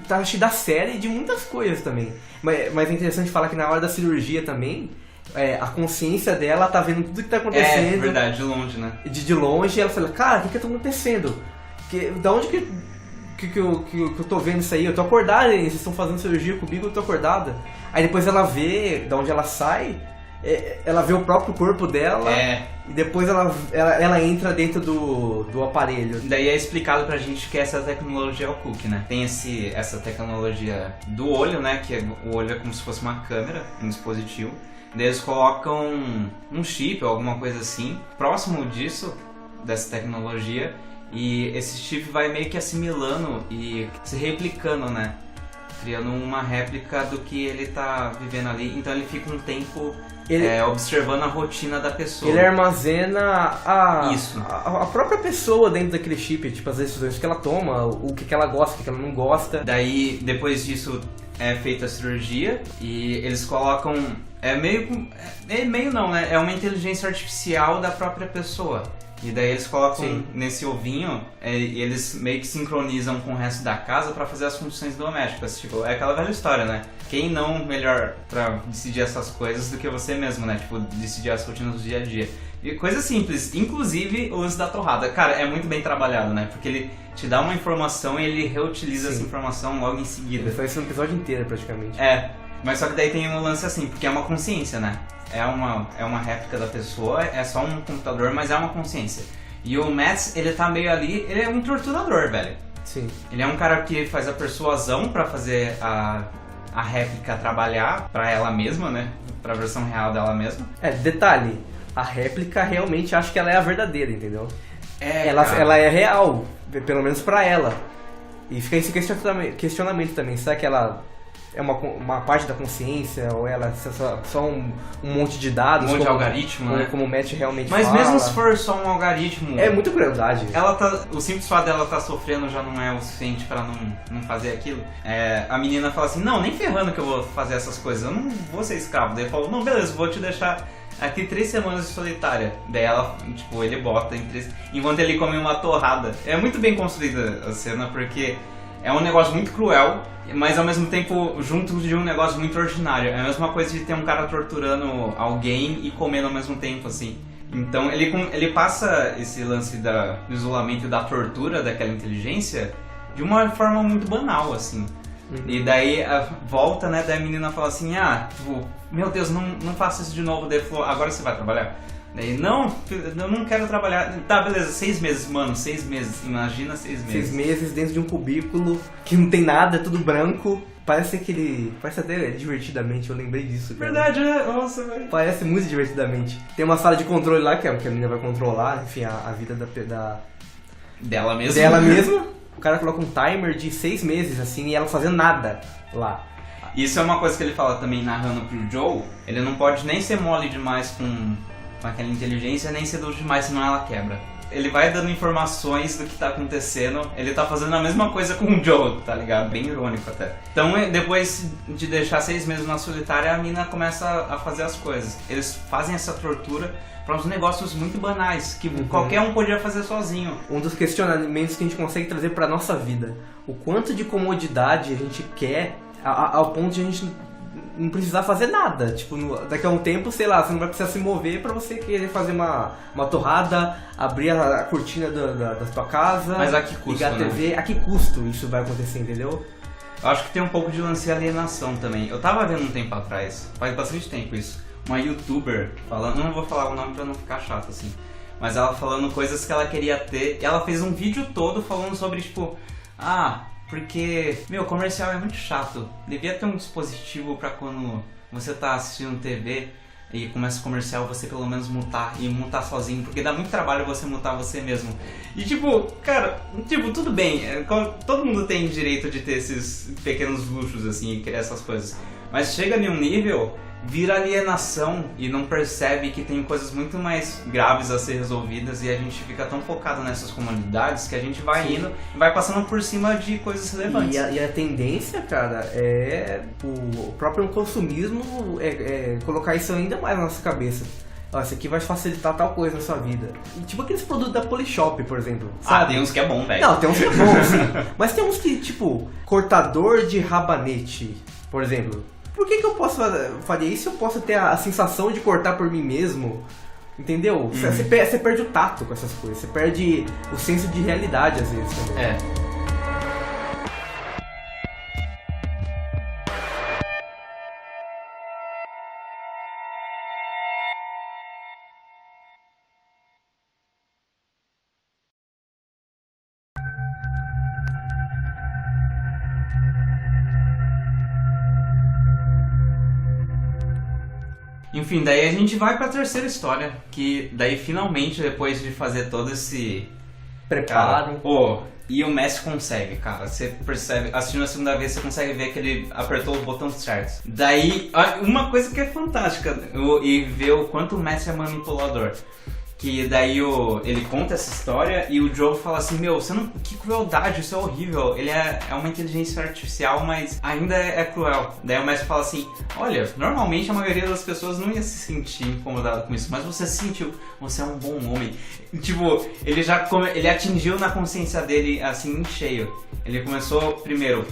acho da série e de muitas coisas também. Mas é interessante falar que na hora da cirurgia também, a consciência dela tá vendo tudo que tá acontecendo. É verdade, de longe, né? De longe, ela fala, cara, o que tá acontecendo? Da onde que eu tô vendo isso aí? Eu tô acordada, vocês estão fazendo cirurgia comigo, eu tô acordada. Aí depois ela vê da onde ela sai, ela vê o próprio corpo dela e depois ela entra dentro do aparelho. Daí é explicado pra gente que essa tecnologia é o Cook, né? Tem essa tecnologia do olho, né? Que o olho é como se fosse uma câmera, um dispositivo. Daí eles colocam um chip ou alguma coisa assim, próximo disso, dessa tecnologia, e esse chip vai meio que assimilando e se replicando, né? Criando uma réplica do que ele tá vivendo ali, então ele fica um tempo observando a rotina da pessoa. Ele armazena a própria pessoa dentro daquele chip, tipo as decisões que ela toma, o que ela gosta, o que ela não gosta. Daí, depois disso, é feita a cirurgia e eles colocam... meio não, né? É uma inteligência artificial da própria pessoa. E daí eles colocam nesse ovinho, e eles meio que sincronizam com o resto da casa pra fazer as funções domésticas. Tipo, é aquela velha história, né? Quem não melhor pra decidir essas coisas do que você mesmo, né? Tipo, decidir as rotinas do dia a dia. E coisa simples, inclusive o lance da torrada. Cara, é muito bem trabalhado, né? Porque ele te dá uma informação e ele reutiliza essa informação logo em seguida. Ele faz isso no episódio inteiro, praticamente. Mas só que daí tem um lance assim, porque é uma consciência, né? É uma réplica da pessoa, é só um computador, mas é uma consciência. E o Matt, ele tá meio ali, ele é um torturador, velho. Sim. Ele é um cara que faz a persuasão pra fazer a réplica trabalhar pra ela mesma, né? Pra versão real dela mesma. Detalhe, a réplica realmente acho que ela é a verdadeira, entendeu? Ela é real, pelo menos pra ela. E fica esse questionamento também, será que ela é uma parte da consciência ou ela é só um monte de dados? Um monte de algoritmo, né? Como o Matt realmente Mas fala. mesmo se for só um algoritmo... É muito crueldade. O simples fato dela estar sofrendo já não é o suficiente pra não fazer aquilo. A menina fala assim, não, nem ferrando que eu vou fazer essas coisas, eu não vou ser escravo. Daí ele falou, não, beleza, vou te deixar aqui 3 semanas de solitária. Daí ela, tipo, ele bota em 3... Enquanto ele come uma torrada. É muito bem construída a cena, porque é um negócio muito cruel, mas ao mesmo tempo junto de um negócio muito ordinário. É a mesma coisa de ter um cara torturando alguém e comendo ao mesmo tempo, assim. Então ele passa esse lance do isolamento e da tortura daquela inteligência de uma forma muito banal, assim. E daí volta, né, daí a menina fala assim, tipo, meu Deus, não faça isso de novo. Daí ele falou, agora você vai trabalhar? Daí, não, eu não quero trabalhar. Tá, beleza, 6 meses, mano, 6 meses, imagina 6 meses. 6 meses dentro de um cubículo que não tem nada, é tudo branco. Parece até divertidamente, eu lembrei disso. Cara. Verdade, né? Nossa, velho. Parece muito divertidamente. Tem uma sala de controle lá que a menina vai controlar, enfim, a vida dela mesma. O cara coloca um timer de 6 meses, assim, e ela não fazendo nada lá. Isso é uma coisa que ele fala também narrando pro Joe. Ele não pode nem ser mole demais com aquela inteligência, nem ser duro demais, senão ela quebra. Ele vai dando informações do que tá acontecendo. Ele tá fazendo a mesma coisa com o Joe, tá ligado? Bem irônico até. Então, depois de deixar 6 meses na solitária, a mina começa a fazer as coisas. Eles fazem essa tortura para uns negócios muito banais, que qualquer um podia fazer sozinho. Um dos questionamentos que a gente consegue trazer pra nossa vida. O quanto de comodidade a gente quer, ao ponto de a gente não precisar fazer nada. Tipo, daqui a um tempo, sei lá, você não vai precisar se mover pra você querer fazer uma torrada, abrir a cortina da tua casa. Mas a que custo, ligar a TV. A que custo isso vai acontecer, entendeu? Eu acho que tem um pouco de lance de alienação também. Eu tava vendo um tempo atrás, faz bastante tempo isso, uma youtuber falando, não vou falar o nome pra não ficar chato assim, mas ela falando coisas que ela queria ter, e ela fez um vídeo todo falando sobre, tipo, porque, comercial é muito chato. Devia ter um dispositivo pra quando você tá assistindo TV e começa o comercial, você pelo menos mutar sozinho, porque dá muito trabalho você mutar você mesmo. E tipo, cara, tudo bem, todo mundo tem direito de ter esses pequenos luxos assim, e criar essas coisas. Mas chega em um nível, vira alienação e não percebe que tem coisas muito mais graves a ser resolvidas, e a gente fica tão focado nessas comunidades que a gente vai indo e vai passando por cima de coisas relevantes. E a tendência, cara, é o próprio consumismo colocar isso ainda mais na nossa cabeça. Isso aqui vai facilitar tal coisa na sua vida. E, tipo aqueles produtos da Polishop, por exemplo. Sabe? Tem uns que é bom, velho. Não, tem uns que é bom, sim. Mas tem uns que, tipo, cortador de rabanete, por exemplo. Por que eu posso fazer isso se eu posso ter a sensação de cortar por mim mesmo? Entendeu? Você perde o tato com essas coisas. Você perde o senso de realidade, às vezes, também. Enfim, daí a gente vai pra terceira história, que daí finalmente, depois de fazer todo esse preparo, e o Messi consegue, cara, você percebe, assistindo a segunda vez você consegue ver que ele apertou os botões certos. Daí, uma coisa que é fantástica, e ver o quanto o Messi é manipulador. Que daí ele conta essa história e o Joe fala assim, que crueldade, isso é horrível. Ele é uma inteligência artificial, mas ainda é cruel. Daí o Messi fala assim, olha, normalmente a maioria das pessoas não ia se sentir incomodada com isso, mas você se sentiu, você é um bom homem. Tipo, ele atingiu na consciência dele assim em cheio. Ele começou primeiro,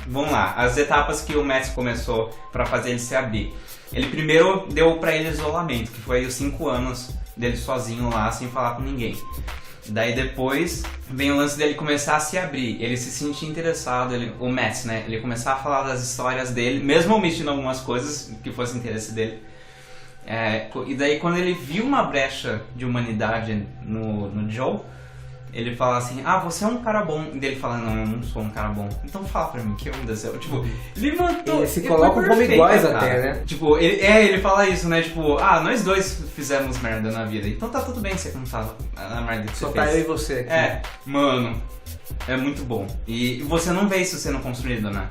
vamos lá, as etapas que o Messi começou pra fazer ele se abrir. Ele primeiro deu pra ele isolamento, que foi os 5 anos dele sozinho lá, sem falar com ninguém. Daí depois vem o lance dele começar a se abrir, ele se sentir interessado, o Messi, né? Ele começar a falar das histórias dele, mesmo omitindo algumas coisas que fosse interesse dele. E daí quando ele viu uma brecha de humanidade no Joe, ele fala assim, você é um cara bom. E daí ele fala, não, eu não sou um cara bom. Então fala pra mim, que onda seu. Tipo, ele matou. Ele se colocam como iguais até, né? Tipo, ele fala isso, né? Tipo, nós dois fizemos merda na vida. Então tá tudo bem você não tá na merda que você fez. Só tá eu e você aqui. Mano, é muito bom. E você não vê isso sendo construído, né?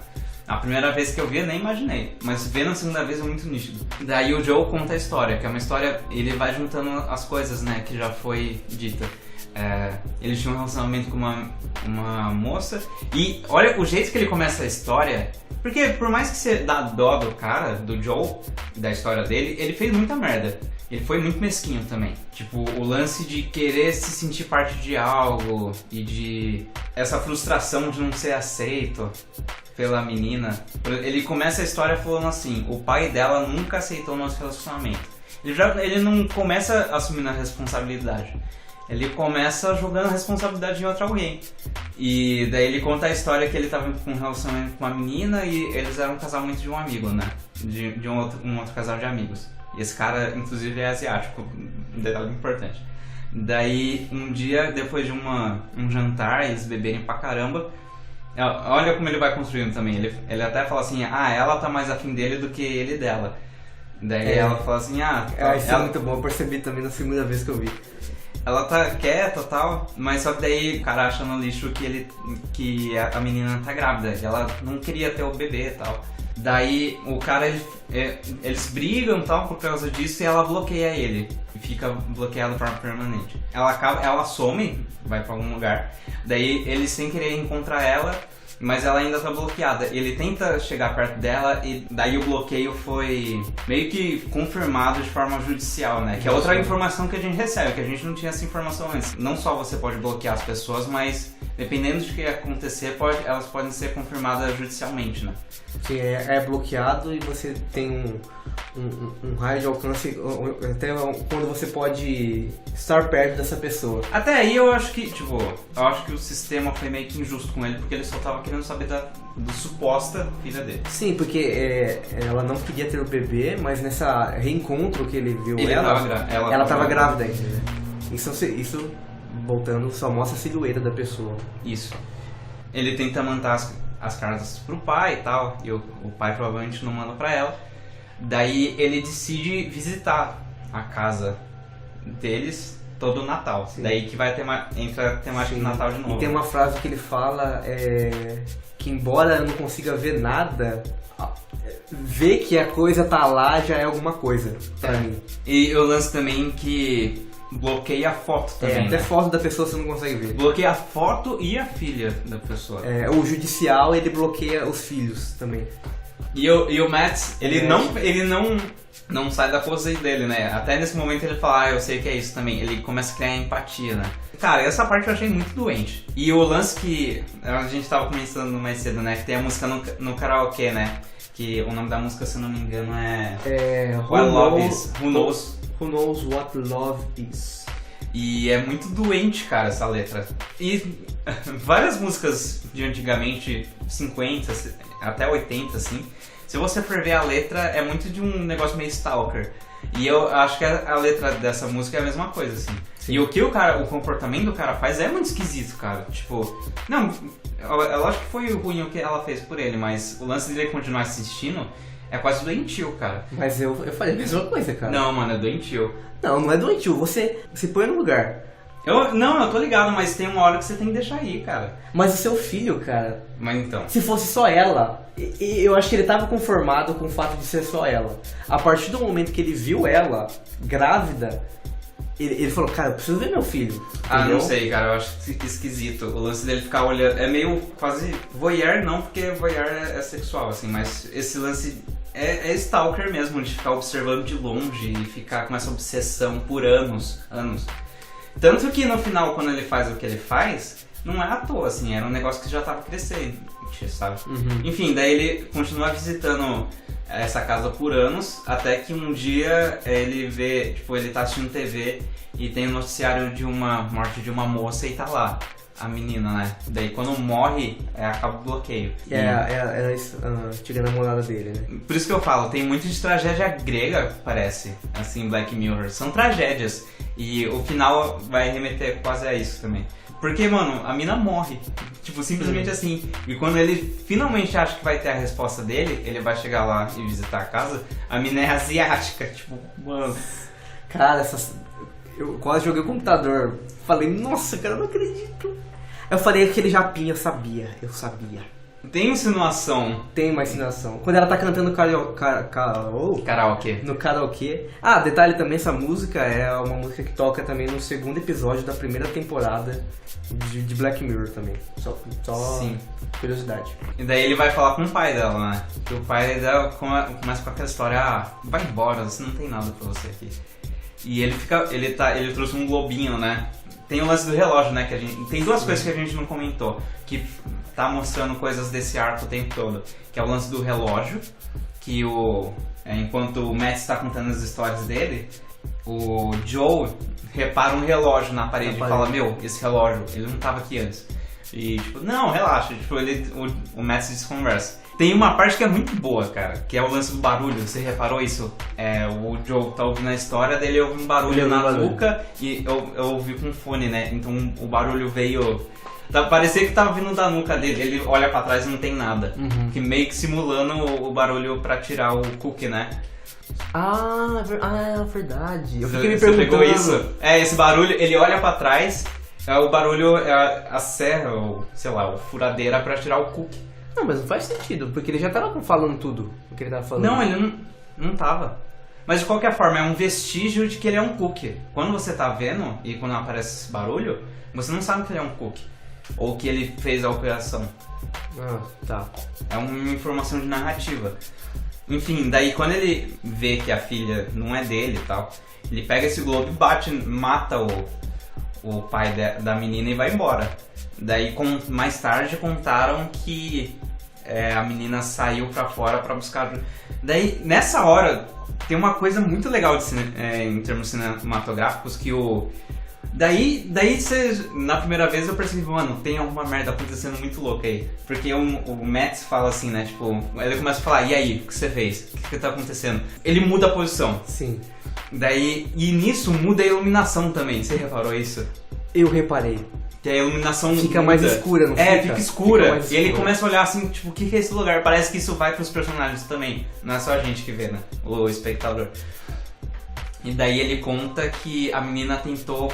A primeira vez que eu vi eu nem imaginei, mas vendo a segunda vez é muito nítido. Daí o Joe conta a história, que é uma história, ele vai juntando as coisas, né, que já foi dita. Ele tinha um relacionamento com uma moça, e olha o jeito que ele começa a história, porque por mais que você dá dó do cara, do Joe, da história dele, ele fez muita merda. Ele foi muito mesquinho também. Tipo, o lance de querer se sentir parte de algo e de essa frustração de não ser aceito pela menina. Ele começa a história falando assim, o pai dela nunca aceitou nosso relacionamento. Ele não começa assumindo a responsabilidade. Ele começa jogando a responsabilidade em outro alguém. E daí ele conta a história que ele tava com um relacionamento com uma menina e eles eram um casal muito de um amigo, né? De um outro casal de amigos. E esse cara, inclusive, é asiático, um detalhe importante. Daí, um dia, depois de um jantar, eles beberem pra caramba, olha como ele vai construindo também. Ele até fala assim, ela tá mais afim dele do que ele dela. Daí ela fala assim, isso é muito bom, eu percebi também na segunda vez que eu vi. ela tá quieta e tal, mas só que daí o cara acha no lixo que a menina tá grávida, e ela não queria ter o bebê e tal. Daí o cara, eles brigam e tal por causa disso e ela bloqueia ele. E fica bloqueado de forma permanente. Ela some, vai pra algum lugar. Daí ele sem querer encontra ela, mas ela ainda tá bloqueada. Ele tenta chegar perto dela e daí o bloqueio foi meio que confirmado de forma judicial, né? Que é outra informação que a gente recebe, que a gente não tinha essa informação antes. Não só você pode bloquear as pessoas, mas dependendo de que acontecer, elas podem ser confirmadas judicialmente, né? Que é bloqueado e você tem um raio de alcance até quando você pode estar perto dessa pessoa. Até aí eu acho que o sistema foi meio que injusto com ele, porque ele só tava querendo saber da suposta filha dele. Sim, porque ela não queria ter o bebê, mas nessa reencontro que ele viu ela tava grávida ainda. Isso, voltando, só mostra a silhueta da pessoa. Isso. Ele tenta mandar as cartas pro pai e tal, e o pai provavelmente não manda pra ela. Daí ele decide visitar a casa deles todo o Natal. Sim. Daí que entra a temática de Natal de novo. E tem uma frase que ele fala que embora eu não consiga ver nada, ver que a coisa tá lá já é alguma coisa pra mim. E o lance também que bloqueia a foto também. Até foto da pessoa você não consegue ver. Bloqueia a foto e a filha da pessoa. O judicial, ele bloqueia os filhos também. E o Matt, ele não sai da pose dele, né? Até nesse momento ele fala, eu sei que é isso também. Ele começa a criar empatia, né? Cara, essa parte eu achei muito doente. E o lance que a gente tava começando mais cedo, né? Que tem a música no karaokê, né? Que o nome da música, se eu não me engano, Who Knows What Love Is. E é muito doente, cara, essa letra. E várias músicas de antigamente, 50, até 80, assim, se você for ver a letra, é muito de um negócio meio stalker. E eu acho que a letra dessa música é a mesma coisa, assim. Sim. E o comportamento do cara faz é muito esquisito, cara. Tipo, não, é lógico que foi ruim o que ela fez por ele, mas o lance dele continuar assistindo é quase doentio, cara. Mas eu falei a mesma coisa, cara. Não, mano, é doentio. Não é doentio, você se põe no lugar. Eu tô ligado, mas tem uma hora que você tem que deixar ir, cara. Mas o seu filho, cara... Mas então... Se fosse só ela, eu acho que ele tava conformado com o fato de ser só ela. A partir do momento que ele viu ela grávida, ele falou, cara, eu preciso ver meu filho. Ah, não sei, cara, eu acho esquisito. O lance dele ficar olhando... É meio quase voyeur, não, porque voyeur é sexual, assim, mas esse lance... É stalker mesmo, de ficar observando de longe e ficar com essa obsessão por anos. Tanto que no final, quando ele faz o que ele faz, não é à toa, assim, era um negócio que já tava crescendo, sabe? Uhum. Enfim, daí ele continua visitando essa casa por anos, até que um dia ele vê, ele tá assistindo TV e tem um noticiário de uma morte de uma moça e tá lá a menina, né? Daí quando morre, acaba o bloqueio. É a antiga namorada dele, né? Por isso que eu falo, tem muito de tragédia grega, parece, assim, Black Mirror. São tragédias. E o final vai remeter quase a isso também. Porque, mano, a mina morre. Simplesmente assim. E quando ele finalmente acha que vai ter a resposta dele, ele vai chegar lá e visitar a casa, a mina é asiática. Mano... Cara, eu quase joguei o computador. Falei, nossa, cara, eu não acredito. Eu falei aquele japinha, eu sabia. Tem insinuação. Tem uma insinuação. Quando ela tá cantando karaokê. No karaokê. Detalhe também, essa música é uma música que toca também no segundo episódio da primeira temporada de Black Mirror também. Só Sim. Curiosidade. E daí ele vai falar com o pai dela, né? Que o pai dela começa com aquela história, vai embora, você não tem nada pra você aqui. E ele trouxe um globinho, né? Tem o lance do relógio, né? Tem duas coisas que a gente não comentou, que tá mostrando coisas desse arco o tempo todo. Que é o lance do relógio, que enquanto o Matt está contando as histórias dele, o Joe repara um relógio na parede e fala, esse relógio, ele não tava aqui antes. E não, relaxa, o Matt se desconversa. Tem uma parte que é muito boa, cara, que é o lance do barulho. Você reparou isso? O Joe tá ouvindo a história dele, ouve um barulho na nuca e eu ouvi com fone, né? Então o barulho veio... Parecia que tava vindo da nuca dele. Ele olha pra trás e não tem nada. Que meio que simulando o barulho pra tirar o cookie, né? É verdade. Eu fiquei me Você perguntando... pegou isso? Esse barulho, ele olha pra trás, o barulho é a serra, ou sei lá, a furadeira pra tirar o cookie. Não, mas não faz sentido, porque ele já tava falando tudo o que ele tava falando. Não, ele não tava. Mas de qualquer forma, é um vestígio de que ele é um cookie. Quando você tá vendo, e quando aparece esse barulho, você não sabe que ele é um cookie. Ou que ele fez a operação. Tá. É uma informação de narrativa. Enfim, daí quando ele vê que a filha não é dele e tal, ele pega esse globo e bate, mata o pai da menina e vai embora. Daí mais tarde contaram que a menina saiu pra fora pra buscar ajuda. Daí nessa hora tem uma coisa muito legal em termos cinematográficos que Daí na primeira vez eu percebi, mano, tem alguma merda acontecendo muito louca aí. Porque o Matt fala assim, né, tipo, ele começa a falar, e aí, o que você fez? O que tá acontecendo? Ele muda a posição. Sim. E nisso muda a iluminação também, você reparou isso? Eu reparei. Que a iluminação fica muda. mais escura, não fica? Fica escura. Fica e ele começa a olhar assim, tipo, o que é esse lugar? Parece que isso vai pros personagens também. Não é só a gente que vê, né? O espectador. E daí ele conta que a menina tentou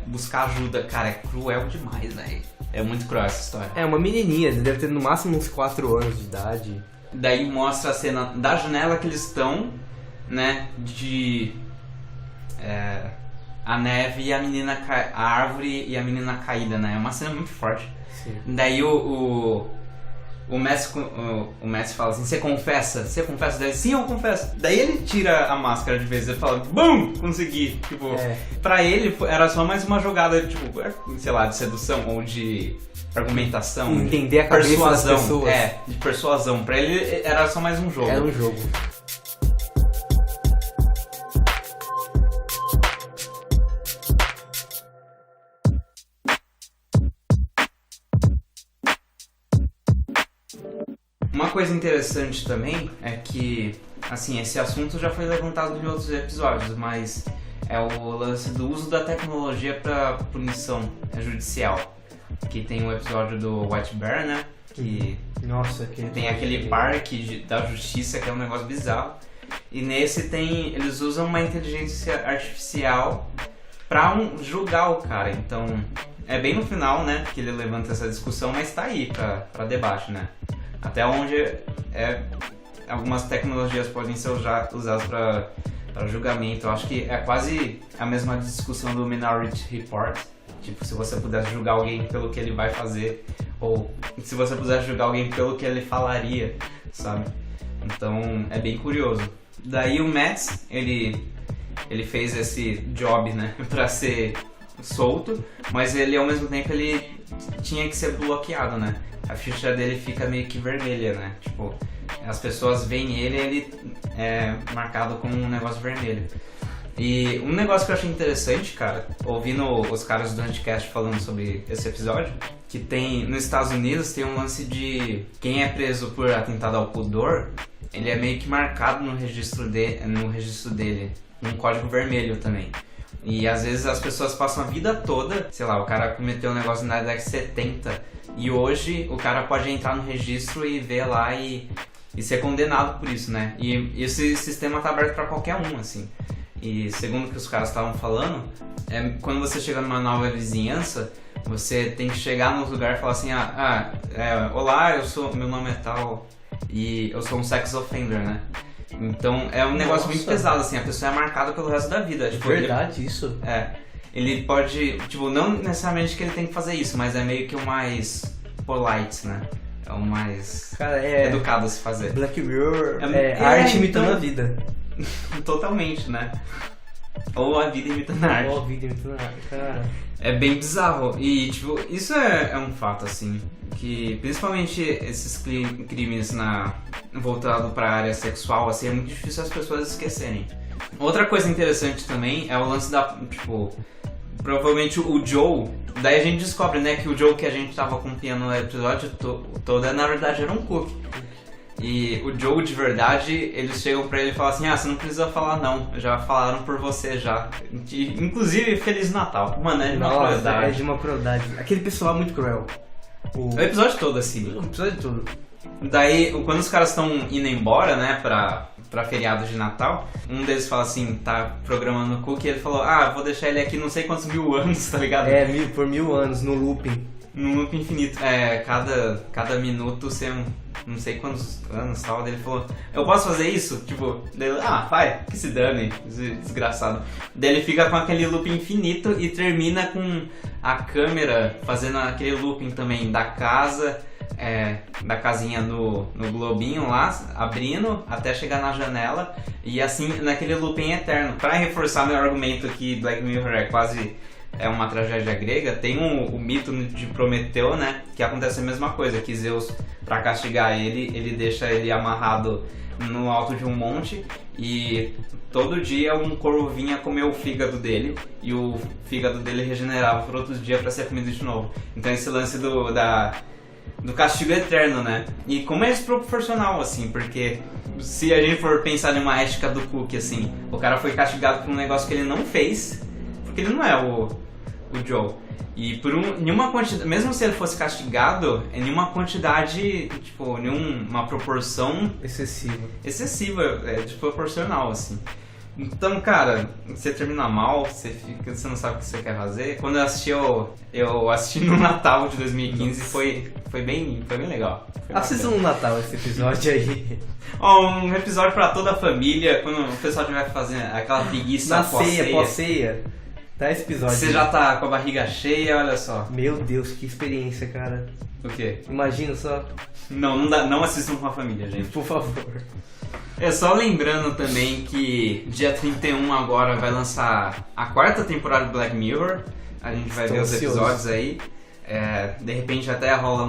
buscar ajuda. Cara, é cruel demais, velho. É muito cruel essa história. É uma menininha, deve ter no máximo uns 4 anos de idade. Daí mostra a cena da janela que eles estão, né? A neve e a menina, a árvore e a menina caída, né? É uma cena muito forte. Sim. Daí o Messi fala assim, você confessa? Você confessa? Daí, sim, eu confesso. Daí ele tira a máscara de vez e fala, BUM! Consegui. Tipo, pra ele era só mais uma jogada, tipo, sei lá, de sedução ou de argumentação. Entender a cabeça das pessoas. De persuasão. Pra ele era só mais um jogo. Era um jogo. Uma coisa interessante também é que, assim, esse assunto já foi levantado em outros episódios, mas é o lance do uso da tecnologia para punição judicial. Que tem um episódio do White Bear, né? Que tem aquele parque da justiça que é um negócio bizarro. E nesse eles usam uma inteligência artificial pra julgar o cara. Então, é bem no final, né, que ele levanta essa discussão, mas tá aí pra debate, né? Até onde algumas tecnologias podem ser usadas para julgamento. Eu acho que é quase a mesma discussão do Minority Report. Tipo, se você pudesse julgar alguém pelo que ele vai fazer, ou se você pudesse julgar alguém pelo que ele falaria, sabe? Então, é bem curioso. Daí o Matt, ele fez esse job, né, pra ser solto, mas ele, ao mesmo tempo, ele tinha que ser bloqueado, né? A ficha dele fica meio que vermelha, né? Tipo, as pessoas veem ele é marcado com um negócio vermelho. E um negócio que eu achei interessante, cara, ouvindo os caras do Anticast falando sobre esse episódio, que tem, nos Estados Unidos, tem um lance de quem é preso por atentado ao pudor, ele é meio que marcado no registro dele, um código vermelho também. E às vezes as pessoas passam a vida toda, sei lá, o cara cometeu um negócio na década de 70 e hoje o cara pode entrar no registro e ver lá e ser condenado por isso, né? E esse sistema tá aberto pra qualquer um, assim. E segundo o que os caras estavam falando, quando você chega numa nova vizinhança, você tem que chegar no lugar e falar assim, olá, meu nome é tal e eu sou um sex offender, né? Então é um negócio muito pesado, assim, a pessoa é marcada pelo resto da vida. Tipo, verdade, isso? Ele pode, tipo, não necessariamente que ele tem que fazer isso, mas é meio que o mais polite, né? É o mais educado a se fazer. Black Mirror, a arte imitando a vida. Totalmente, né? Ou a vida imitando a arte. Ou a vida imitando a arte, cara. É bem bizarro. E, tipo, isso é um fato, assim, que principalmente esses crimes voltado pra área sexual, assim, é muito difícil as pessoas esquecerem. Outra coisa interessante também é o lance tipo, provavelmente o Joe, daí a gente descobre, né, que o Joe que a gente tava acompanhando no episódio todo, na verdade era um cookie. E o Joe de verdade, eles chegam pra ele e falam assim, você não precisa falar não, já falaram por você já. Inclusive, Feliz Natal. Mano, é de uma crueldade. É de uma crueldade. Aquele pessoal é muito cruel. O episódio todo, assim. O episódio todo. Daí, quando os caras estão indo embora, né, pra feriado de Natal, um deles fala assim, tá programando o cookie, e ele falou, vou deixar ele aqui não sei quantos mil anos, tá ligado? Por 1000 anos, no looping. Num loop infinito. Cada minuto ser não sei quantos anos tal. Daí ele falou, eu posso fazer isso? Tipo, daí, vai, que se dane, desgraçado. Daí ele fica com aquele loop infinito e termina com a câmera fazendo aquele looping também da casa, da casinha no globinho lá, abrindo até chegar na janela. E assim, naquele looping eterno. Pra reforçar meu argumento que Black Mirror é quase... uma tragédia grega, tem o mito de Prometeu, né? Que acontece a mesma coisa, que Zeus, pra castigar ele deixa ele amarrado no alto de um monte e todo dia um corvo vinha comer o fígado dele e o fígado dele regenerava por outros dias pra ser comido de novo. Então esse lance do castigo eterno, né? E como é desproporcional, assim, porque se a gente for pensar numa ética do Cook, assim, o cara foi castigado por um negócio que ele não fez, porque ele não é o Joe. E por nenhuma quantidade, mesmo se ele fosse castigado, em nenhuma quantidade, tipo, nenhuma proporção excessiva, desproporcional, assim. Então, cara, você termina mal, você não sabe o que você quer fazer. Quando eu assisti no Natal de 2015, foi bem legal. Assista no Natal esse episódio aí. Um episódio pra toda a família, quando o pessoal tiver que fazer aquela preguiça na pós-ceia. Tá esse episódio. Você já tá com a barriga cheia, olha só. Meu Deus, que experiência, cara. O quê? Imagina só. Não assistam com a família, gente. Por favor. Só lembrando também que dia 31 agora vai lançar a 4ª temporada do Black Mirror. A gente vai ver os episódios aí. De repente até rola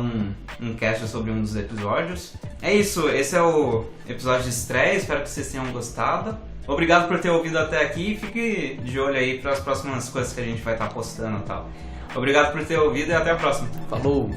um cast sobre um dos episódios. É isso, esse é o episódio de estreia, espero que vocês tenham gostado. Obrigado por ter ouvido até aqui e fique de olho aí para as próximas coisas que a gente vai estar postando e tal. Obrigado por ter ouvido e até a próxima. Falou!